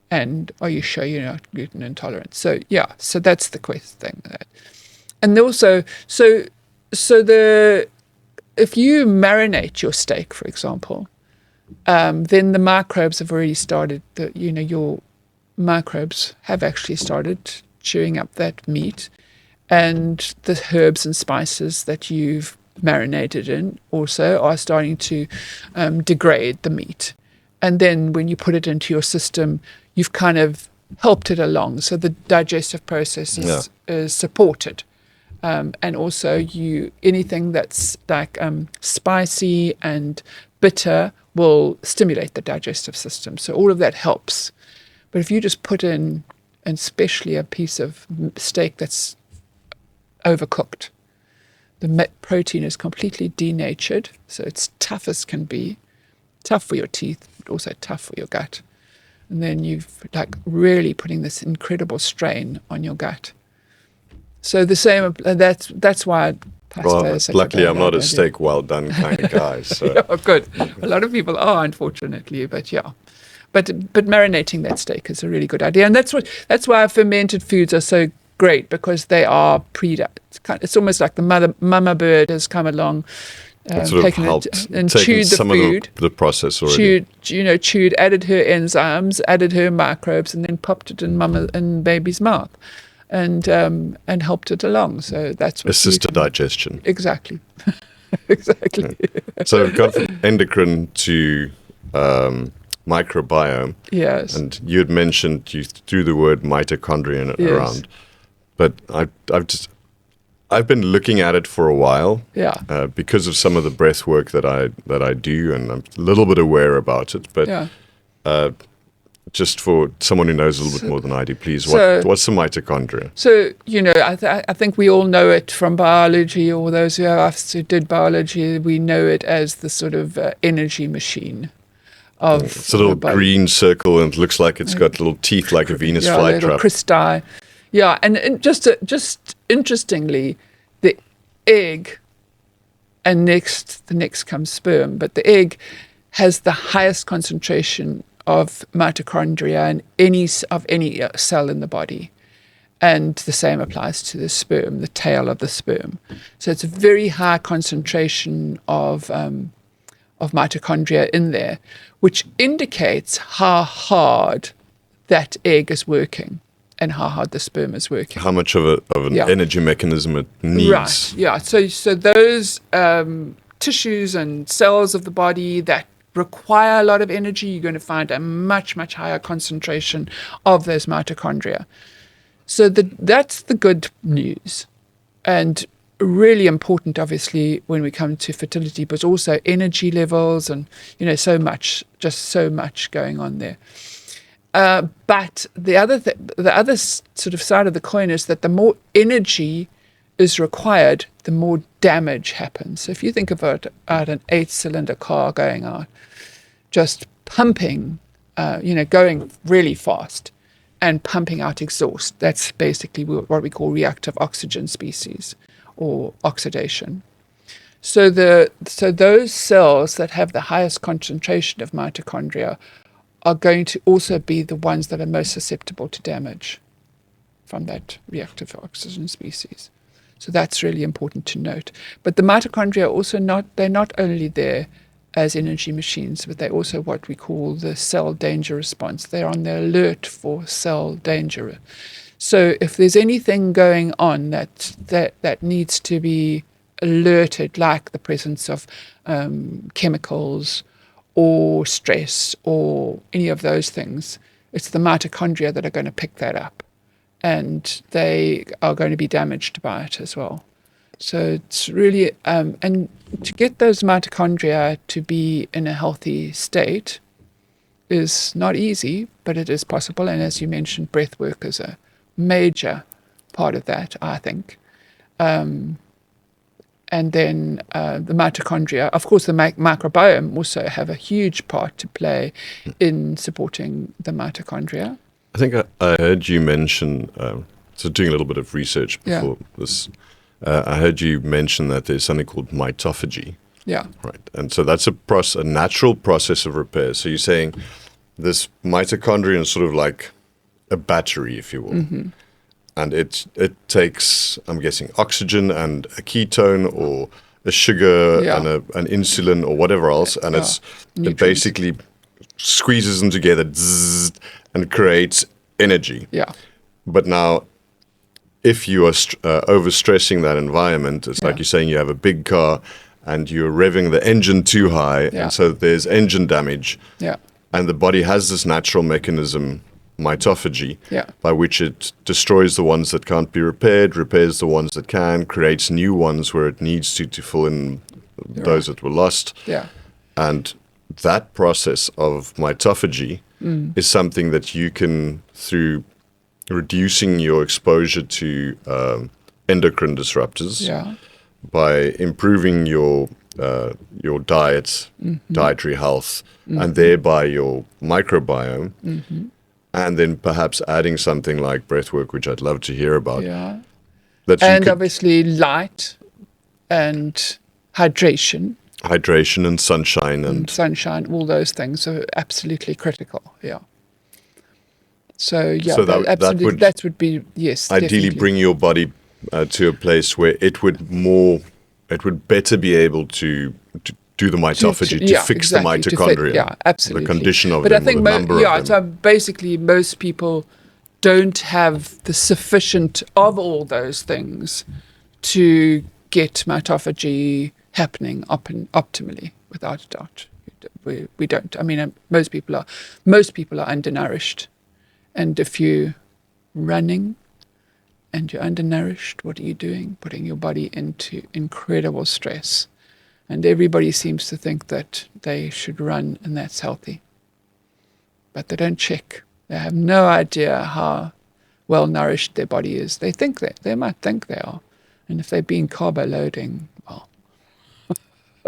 And are you sure you're not gluten intolerant? So that's the question. And also, if you marinate your steak, for example, then the microbes have already started. Your microbes have actually started chewing up that meat, and the herbs and spices that you've marinated in also are starting to degrade the meat. And then when you put it into your system, you've kind of helped it along. So the digestive process is supported. And also anything that's like spicy and bitter will stimulate the digestive system. So all of that helps. But if you just put in, and especially a piece of steak that's overcooked, the protein is completely denatured. So it's tough as can be, tough for your teeth, but also tough for your gut. And then you've really putting this incredible strain on your gut. So the same, that's why pasta is such luckily a bad I'm not a idea. steak well done kind of guy. So. Yeah, good. A lot of people are, unfortunately, but yeah. But marinating that steak is a really good idea. And that's why fermented foods are so great, because they are it's almost like the mama bird has come along, taken it and chewed the food, of the process already. Chewed, added her enzymes, added her microbes, and then popped it in mama and baby's mouth, and helped it along. So that's what assisted digestion. Exactly. Exactly. So we've gone from endocrine to microbiome. Yes. And you had mentioned you threw the word mitochondria around, but I've been looking at it for a while. Yeah. Because of some of the breath work that I do, and I'm a little bit aware about it. But just for someone who knows a little bit more than I do, please, what's the mitochondria? So, I think we all know it from biology, or those of us who did biology, we know it as the sort of energy machine. It's a little green circle, and it looks like it's got little teeth like a Venus flytrap. Cristae. Yeah, and just interestingly, the egg, and the next comes sperm, but the egg has the highest concentration of mitochondria in any cell in the body. And the same applies to the sperm, the tail of the sperm. So it's a very high concentration of mitochondria in there, which indicates how hard that egg is working and how hard the sperm is working. How much of an energy mechanism it needs. Right, yeah. So those tissues and cells of the body that require a lot of energy, you're going to find a much, much higher concentration of those mitochondria. So that's the good news. And really important, obviously, when we come to fertility, but also energy levels and, so much going on there. But the other sort of side of the coin is that the more energy is required, the more damage happens. So if you think about an 8-cylinder car going out, just pumping, going really fast and pumping out exhaust, that's basically what we call reactive oxygen species or oxidation. So those cells that have the highest concentration of mitochondria are going to also be the ones that are most susceptible to damage from that reactive oxygen species. So that's really important to note. But the mitochondria are they're not only there as energy machines, but they're also what we call the cell danger response. They're on the alert for cell danger. So if there's anything going on that needs to be alerted, like the presence of chemicals or stress or any of those things, it's the mitochondria that are going to pick that up, and they are going to be damaged by it as well. So it's really, and to get those mitochondria to be in a healthy state is not easy, but it is possible. And as you mentioned, breathwork is a major part of that, I think. And then the mitochondria, of course, the microbiome also have a huge part to play in supporting the mitochondria. I think I heard you mention, so doing a little bit of research before this, I heard you mention that there's something called mitophagy. Yeah. Right. And so that's a natural process of repair. So you're saying this mitochondrion is sort of like a battery, if you will. Mm-hmm. And it takes, I'm guessing, oxygen and a ketone or a sugar and an insulin or whatever else. And it basically squeezes them together and creates energy. Yeah. But now, if you are overstressing that environment, it's like you're saying you have a big car and you're revving the engine too high, and so there's engine damage. Yeah. And the body has this natural mechanism, mitophagy, by which it destroys the ones that can't be repaired, repairs the ones that can, creates new ones where it needs to fill in those that were lost. Yeah. And that process of mitophagy is something that you can, through reducing your exposure to endocrine disruptors, by improving your diet, dietary health, and thereby your microbiome, and then perhaps adding something like breathwork, which I'd love to hear about. Yeah. And obviously light and hydration. Hydration and sunshine. And sunshine, all those things are absolutely critical, So, that would be, yes, ideally definitely bring your body to a place where it would better be able to do the mitophagy, to fix the mitochondria, absolutely. the condition of but them, I think or the number of them. So basically most people don't have the sufficient of all those things to get mitophagy happening optimally, without a doubt. We don't. I mean, most people are undernourished. And if you're running and you're undernourished, what are you doing? Putting your body into incredible stress. And everybody seems to think that they should run and that's healthy. But they don't check. They have no idea how well nourished their body is. They might think they are. And if they've been carbo loading, well,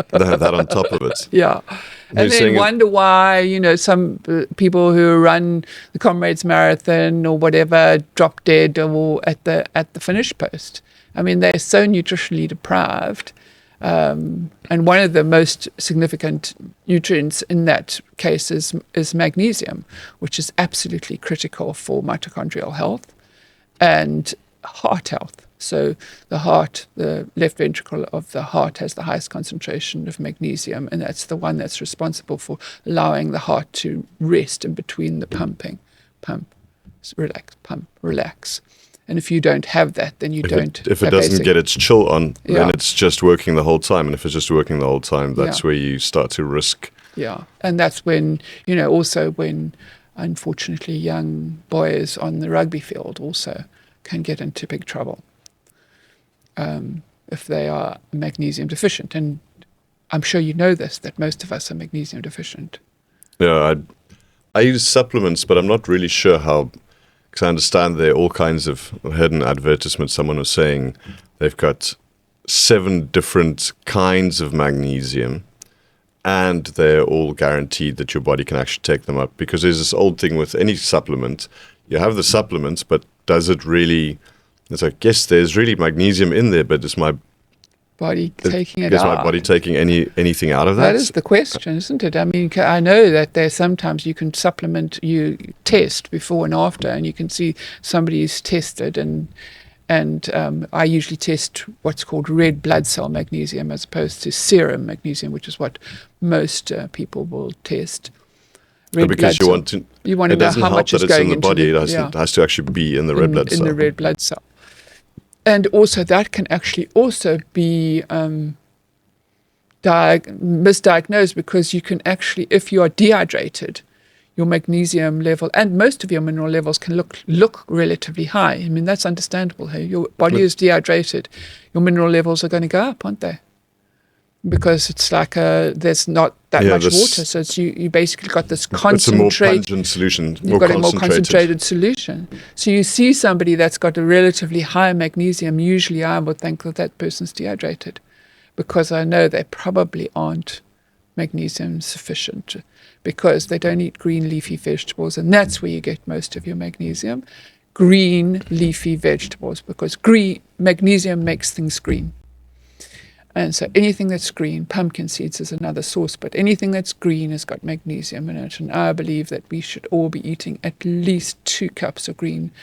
they have that on top of it. Yeah. And then wonder why, some people who run the Comrades Marathon or whatever drop dead or at the finish post. I mean, they're so nutritionally deprived. And one of the most significant nutrients in that case is magnesium, which is absolutely critical for mitochondrial health and heart health. So the heart, the left ventricle of the heart has the highest concentration of magnesium, and that's the one that's responsible for allowing the heart to rest in between the pumping. Pump, relax. And if you don't have that, then if it doesn't get its chill on, then it's just working the whole time. And if it's just working the whole time, that's where you start to risk. Yeah. And that's when, also when, unfortunately, young boys on the rugby field also can get into big trouble. If they are magnesium deficient. And I'm sure you know this, that most of us are magnesium deficient. Yeah, I use supplements, but I'm not really sure how, because I understand there are all kinds of, I heard an advertisement, someone was saying they've got 7 different kinds of magnesium, and they're all guaranteed that your body can actually take them up. Because there's this old thing with any supplement, you have the supplements, but does it really... It's like, yes, there's really magnesium in there, but is my body taking it Is out. my body taking anything out of that? That is the question, isn't it? I mean, I know that there's sometimes you can supplement, you test before and after, and you can see somebody's tested, and I usually test what's called red blood cell magnesium as opposed to serum magnesium, which is what most people will test. Because you want to know how much is going in the into body. the, It has to actually be in the red blood cell. In the red blood cell. And also that can actually also be misdiagnosed, because you can actually, if you are dehydrated, your magnesium level and most of your mineral levels can look relatively high. I mean, that's understandable. Hey? Your body is dehydrated. Your mineral levels are going to go up, aren't they? Because it's like there's not that much water, so it's you basically got this concentrated. It's a more pungent solution. You've got a more concentrated solution. So you see somebody that's got a relatively high magnesium. Usually, I would think that person's dehydrated, because I know they probably aren't magnesium sufficient, because they don't eat green leafy vegetables, and that's where you get most of your magnesium. Green leafy vegetables, because magnesium makes things green. And so anything that's green, pumpkin seeds is another source, but anything that's green has got magnesium in it. And I believe that we should all be eating at least 2 cups of green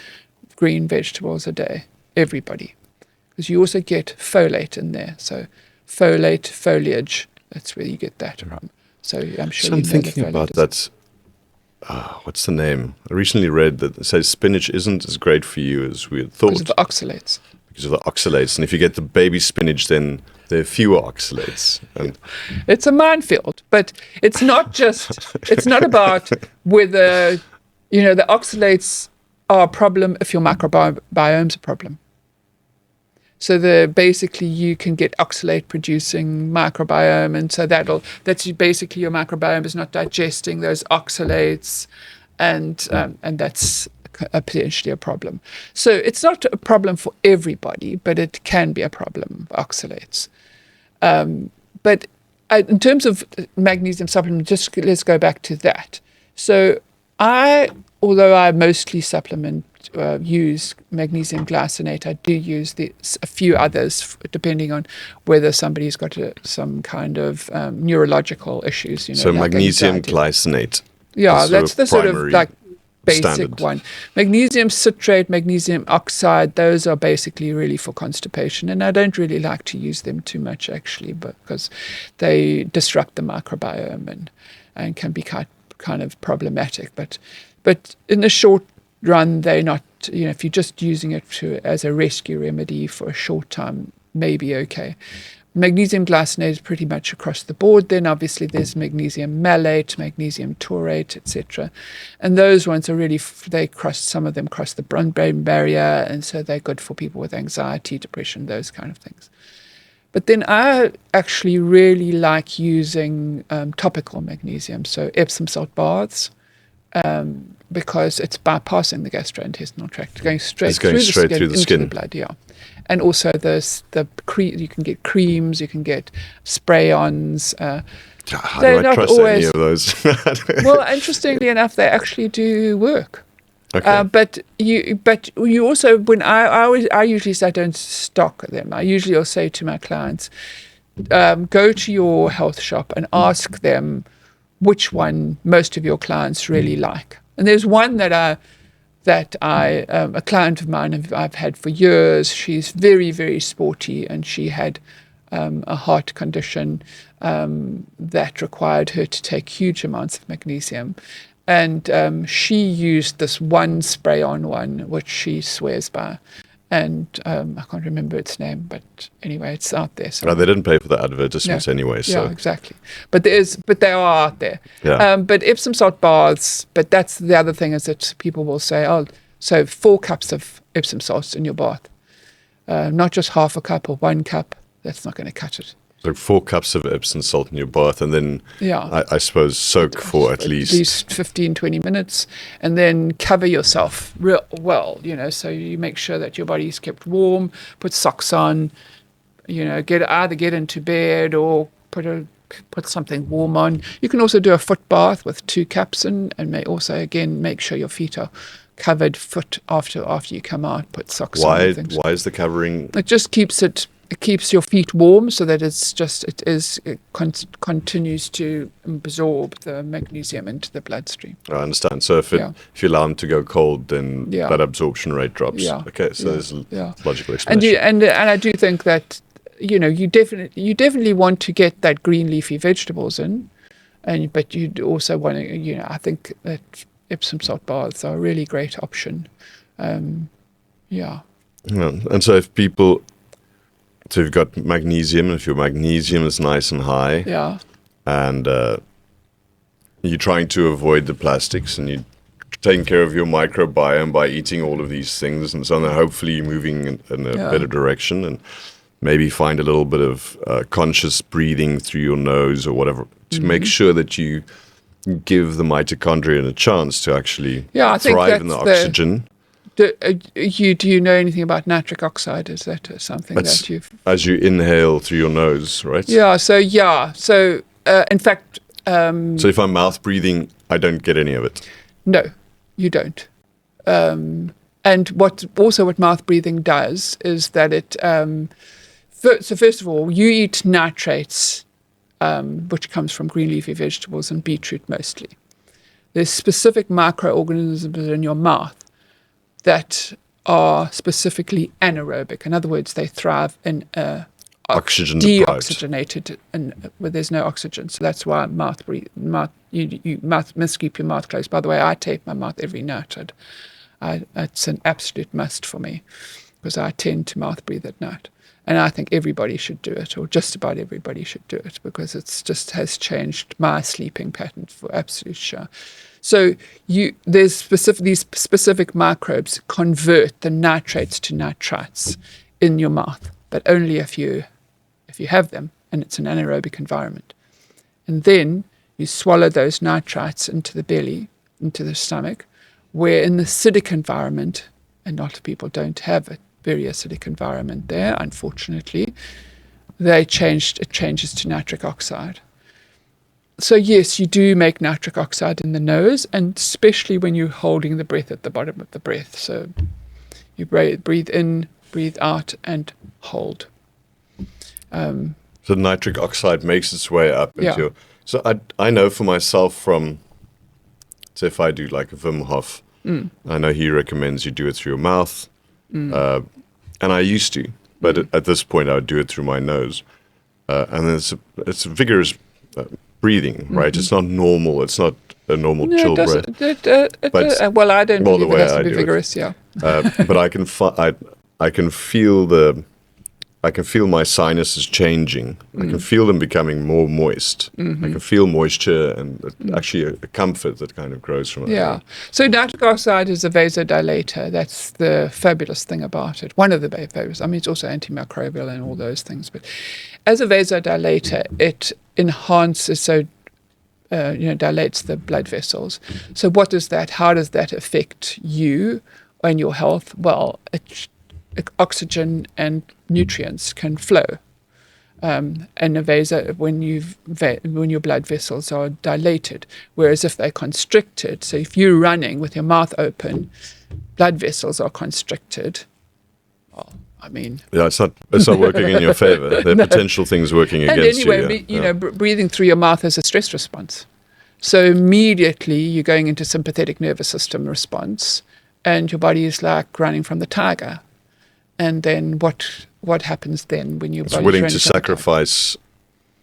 vegetables a day, everybody. Because you also get folate in there. So folate, foliage, that's where you get that from. So I'm sure so I'm thinking about that. What's the name? I recently read that it says spinach isn't as great for you as we had thought. Because of the oxalates. Because of the oxalates. And if you get the baby spinach, then there are fewer oxalates. And it's a minefield, but it's not about whether, the oxalates are a problem if your microbiome's a problem. So basically you can get oxalate producing microbiome, and so that's basically your microbiome is not digesting those oxalates, and that's potentially a problem. So it's not a problem for everybody, but it can be a problem, oxalates. But in terms of magnesium supplement, just let's go back to that. So although I mostly use magnesium glycinate, I do use a few others depending on whether somebody's got some kind of neurological issues. So like magnesium anxiety. glycinate. Yeah, that's the sort of like basic standard one. Magnesium citrate, magnesium oxide, those are basically really for constipation. And I don't really like to use them too much, actually, because they disrupt the microbiome and can be kind of problematic. But in the short run, they're not, if you're just using it as a rescue remedy for a short time, maybe okay. Magnesium glycinate is pretty much across the board. Then obviously there's magnesium malate, magnesium taurate, etc. And those ones are really, some of them cross the blood-brain barrier, and so they're good for people with anxiety, depression, those kind of things. But then I actually really like using topical magnesium, so Epsom salt baths, because it's bypassing the gastrointestinal tract, going straight through the skin into the blood, yeah. And also you can get creams, you can get spray-ons. How do I trust any of those? Well, interestingly enough, they actually do work. Okay. But you also, when I usually say don't stock them. I usually will say to my clients, go to your health shop and ask them which one most of your clients really like. And there's one that a client of mine I've had for years. She's very, very sporty, and she had a heart condition that required her to take huge amounts of magnesium. And she used this one spray-on one, which she swears by. And I can't remember its name, but anyway, it's out there. So they didn't pay for the advertisements anyway. So. Yeah, exactly. But they are out there. Yeah. But Epsom salt baths, but that's the other thing, is that people will say, so 4 cups of Epsom salts in your bath. Not just half a cup or 1 cup. That's not going to cut it. So 4 cups of Epsom salt in your bath, and then I suppose soak for at least 15, 20 minutes, and then cover yourself real well, so you make sure that your body is kept warm, put socks on, either get into bed or put something warm on. You can also do a foot bath with 2 cups in, and may also, again, make sure your feet are covered foot after you come out, put socks on. Why is the covering? It just keeps it it keeps your feet warm so that it continues to absorb the magnesium into the bloodstream. I understand. So if you allow them to go cold, then that absorption rate drops. Yeah. Okay, so there's a logical explanation. And I do think that you definitely want to get that green leafy vegetables in, but you also want to I think that Epsom salt baths are a really great option. Yeah. And so so you've got magnesium. If your magnesium is nice and high, and you're trying to avoid the plastics, and you're taking care of your microbiome by eating all of these things, and so on, and hopefully you're moving in a better direction, and maybe find a little bit of conscious breathing through your nose or whatever to make sure that you give the mitochondria a chance to actually thrive in the oxygen. Do you know anything about nitric oxide? Is that something that you've... As you inhale through your nose, right? So in fact... so if I'm mouth breathing, I don't get any of it? No, you don't. And what mouth breathing does is that it... so first of all, you eat nitrates, which comes from green leafy vegetables and beetroot mostly. There's specific microorganisms in your mouth that are specifically anaerobic. In other words, they thrive in oxygen deoxygenated and where there's no oxygen. So that's why you must keep your mouth closed. By the way, I tape my mouth every night. It's an absolute must for me because I tend to mouth breathe at night. And I think everybody should do it, or just about everybody should do it, because it's just has changed my sleeping pattern for absolute sure. So these specific microbes convert the nitrates to nitrites in your mouth, but only if you have them and it's an anaerobic environment. And then you swallow those nitrites into the belly, into the stomach, where in the acidic environment, and a lot of people don't have a very acidic environment there, unfortunately, it changes to nitric oxide. So yes, you do make nitric oxide in the nose, and especially when you're holding the breath at the bottom of the breath. So you breathe in, breathe out, and hold. So nitric oxide makes its way up into your... So I know for myself from, so if I do like a Wim Hof, I know he recommends you do it through your mouth, and I used to, but at this point I would do it through my nose. And then it's vigorous breathing, right? It's not normal. It's not a normal chill breath. Well, I don't believe it has to be vigorous. But I can feel my sinuses changing. I can feel them becoming more moist. I can feel moisture and actually a comfort that kind of grows from it. Yeah. So nitric oxide is a vasodilator. That's the fabulous thing about it. One of the fabulous. I mean, it's also antimicrobial and all those things. But as a vasodilator, it enhances, dilates the blood vessels. So what does that? How does that affect you and your health? Well, oxygen and nutrients can flow, and when your blood vessels are dilated. Whereas if they're constricted, so if you're running with your mouth open, blood vessels are constricted. Well, I mean, it's not working in your favor. There are potential things working against you. And anyway, breathing through your mouth is a stress response. So immediately you're going into sympathetic nervous system response, and your body is like running from the tiger. And then what happens then when your body's willing to sacrifice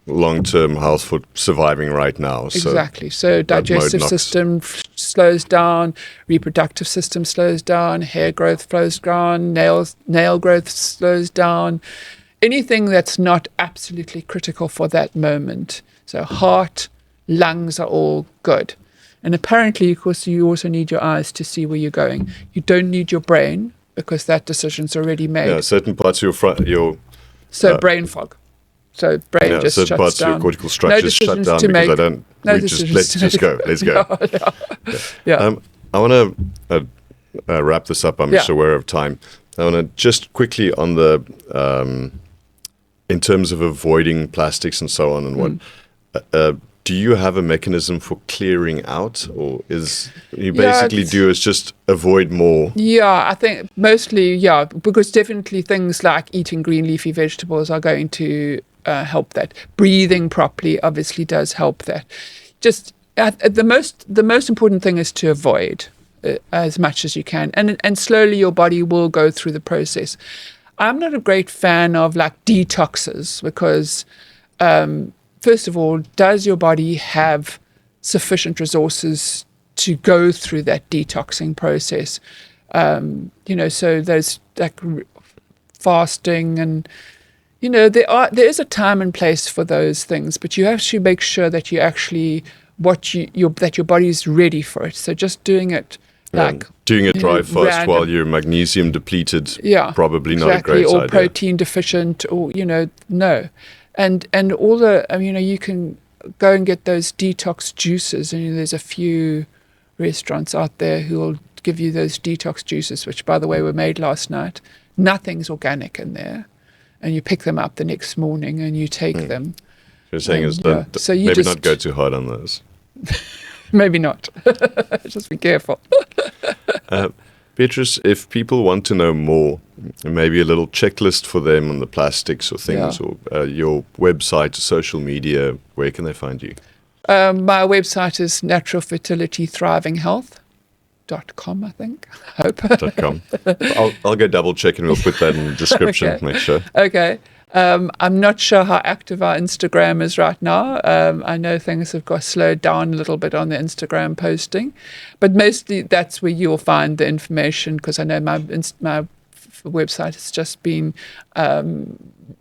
long-term health for surviving right now? Exactly. So digestive system slows down, reproductive system slows down, hair growth slows down, nail growth slows down. Anything that's not absolutely critical for that moment. So heart, lungs are all good. And apparently, of course, you also need your eyes to see where you're going. You don't need your brain, because that decision's already made. Yeah, certain parts of brain fog. So brain just certain shuts parts down. of your cortical structures shut down because I don't. Let's just go. Let's go. Yeah. I want to wrap this up. I'm just aware of time. I want to just quickly on in terms of avoiding plastics and so on and what. do you have a mechanism for clearing out, or is you basically do is just avoid more? Yeah, I think mostly, because definitely things like eating green leafy vegetables are going to help that. Breathing properly obviously does help that. Just the most important thing is to avoid as much as you can, and slowly your body will go through the process. I'm not a great fan of like detoxes because, first of all, does your body have sufficient resources to go through that detoxing process? So there's like fasting and, there is a time and place for those things, but you have to make sure that you actually that your body's ready for it. So just doing it doing it dry fast while you're magnesium depleted, probably not a great or idea. protein deficient, or no, and all the you can go and get those detox juices, and there's a few restaurants out there who will give you those detox juices, which by the way were made last night. Nothing's organic in there, and you pick them up the next morning and you take them. You're saying maybe not go too hard on those. Maybe not. Just be careful. Beatrice, if people want to know more, maybe a little checklist for them on the plastics or things, or your website, social media, where can they find you? My website is naturalfertilitythrivinghealth.com, I think. I hope. .com. I'll go double check and we'll put that in the description. Okay. Make sure. Okay. I'm not sure how active our Instagram is right now. I know things have got slowed down a little bit on the Instagram posting, but mostly that's where you'll find the information, because I know my website has just been,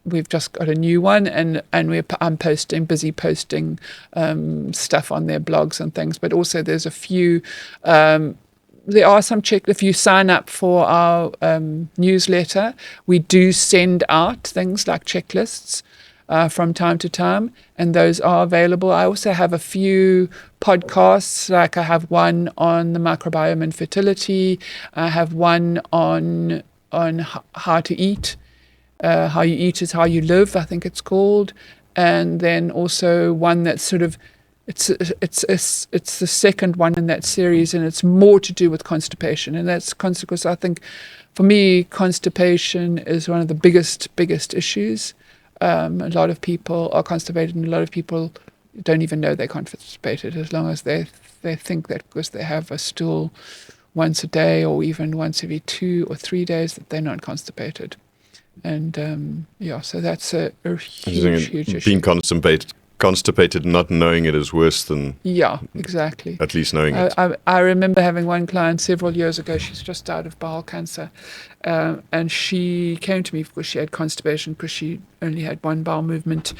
we've just got a new one, and I'm busy posting stuff on their blogs and things, but also there's a few there are some if you sign up for our newsletter, we do send out things like checklists from time to time, and those are available. I also have a few podcasts, like I have one on the microbiome and fertility. I have one on how to eat. How you eat is how you live, I think it's called. And then also one that's sort of, it's the second one in that series, and it's more to do with constipation. And that's because I think, for me, constipation is one of the biggest issues. A lot of people are constipated, and a lot of people don't even know they're constipated, as long as they think that because they have a stool once a day or even once every 2 or 3 days that they're not constipated. And so that's a huge issue. Being constipated, not knowing it is worse than exactly. At least knowing it. I remember having one client several years ago. She's just died of bowel cancer, and she came to me because she had constipation, because she only had one bowel movement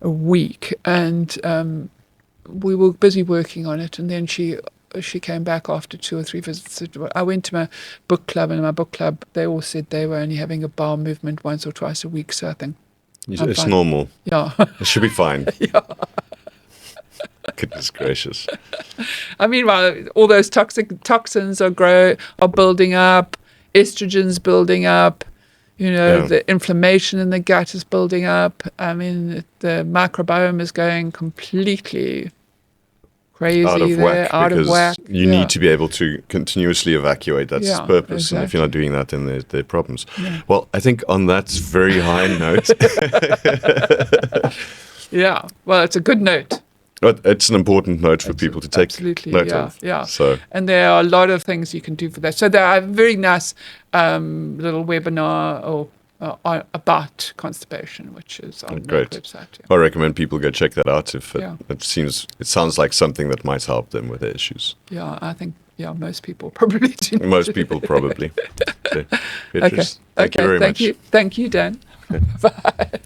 a week, and we were busy working on it. And then she came back after 2 or 3 visits. I went to my book club, and in my book club they all said they were only having a bowel movement once or twice a week. So I think it's fine. Normal. Yeah. It should be fine. Yeah. Goodness gracious. I mean, all those toxins are building up, estrogen's building up, the inflammation in the gut is building up. I mean, the microbiome is going completely crazy out of whack. You need to be able to continuously evacuate. That's its purpose. Exactly. And if you're not doing that, then there are problems. Yeah. Well, I think on that very high note. Yeah. Well, it's a good note. It's an important note for people to take note of. Yeah. So, and there are a lot of things you can do for that. So there are a very nice little webinar about constipation, which is on the website. Yeah. I recommend people go check that out if it sounds like something that might help them with their issues. Yeah, I think most people probably do. Most people probably. Okay. Beatrice, thank you very much. Thank you, Dan. Bye.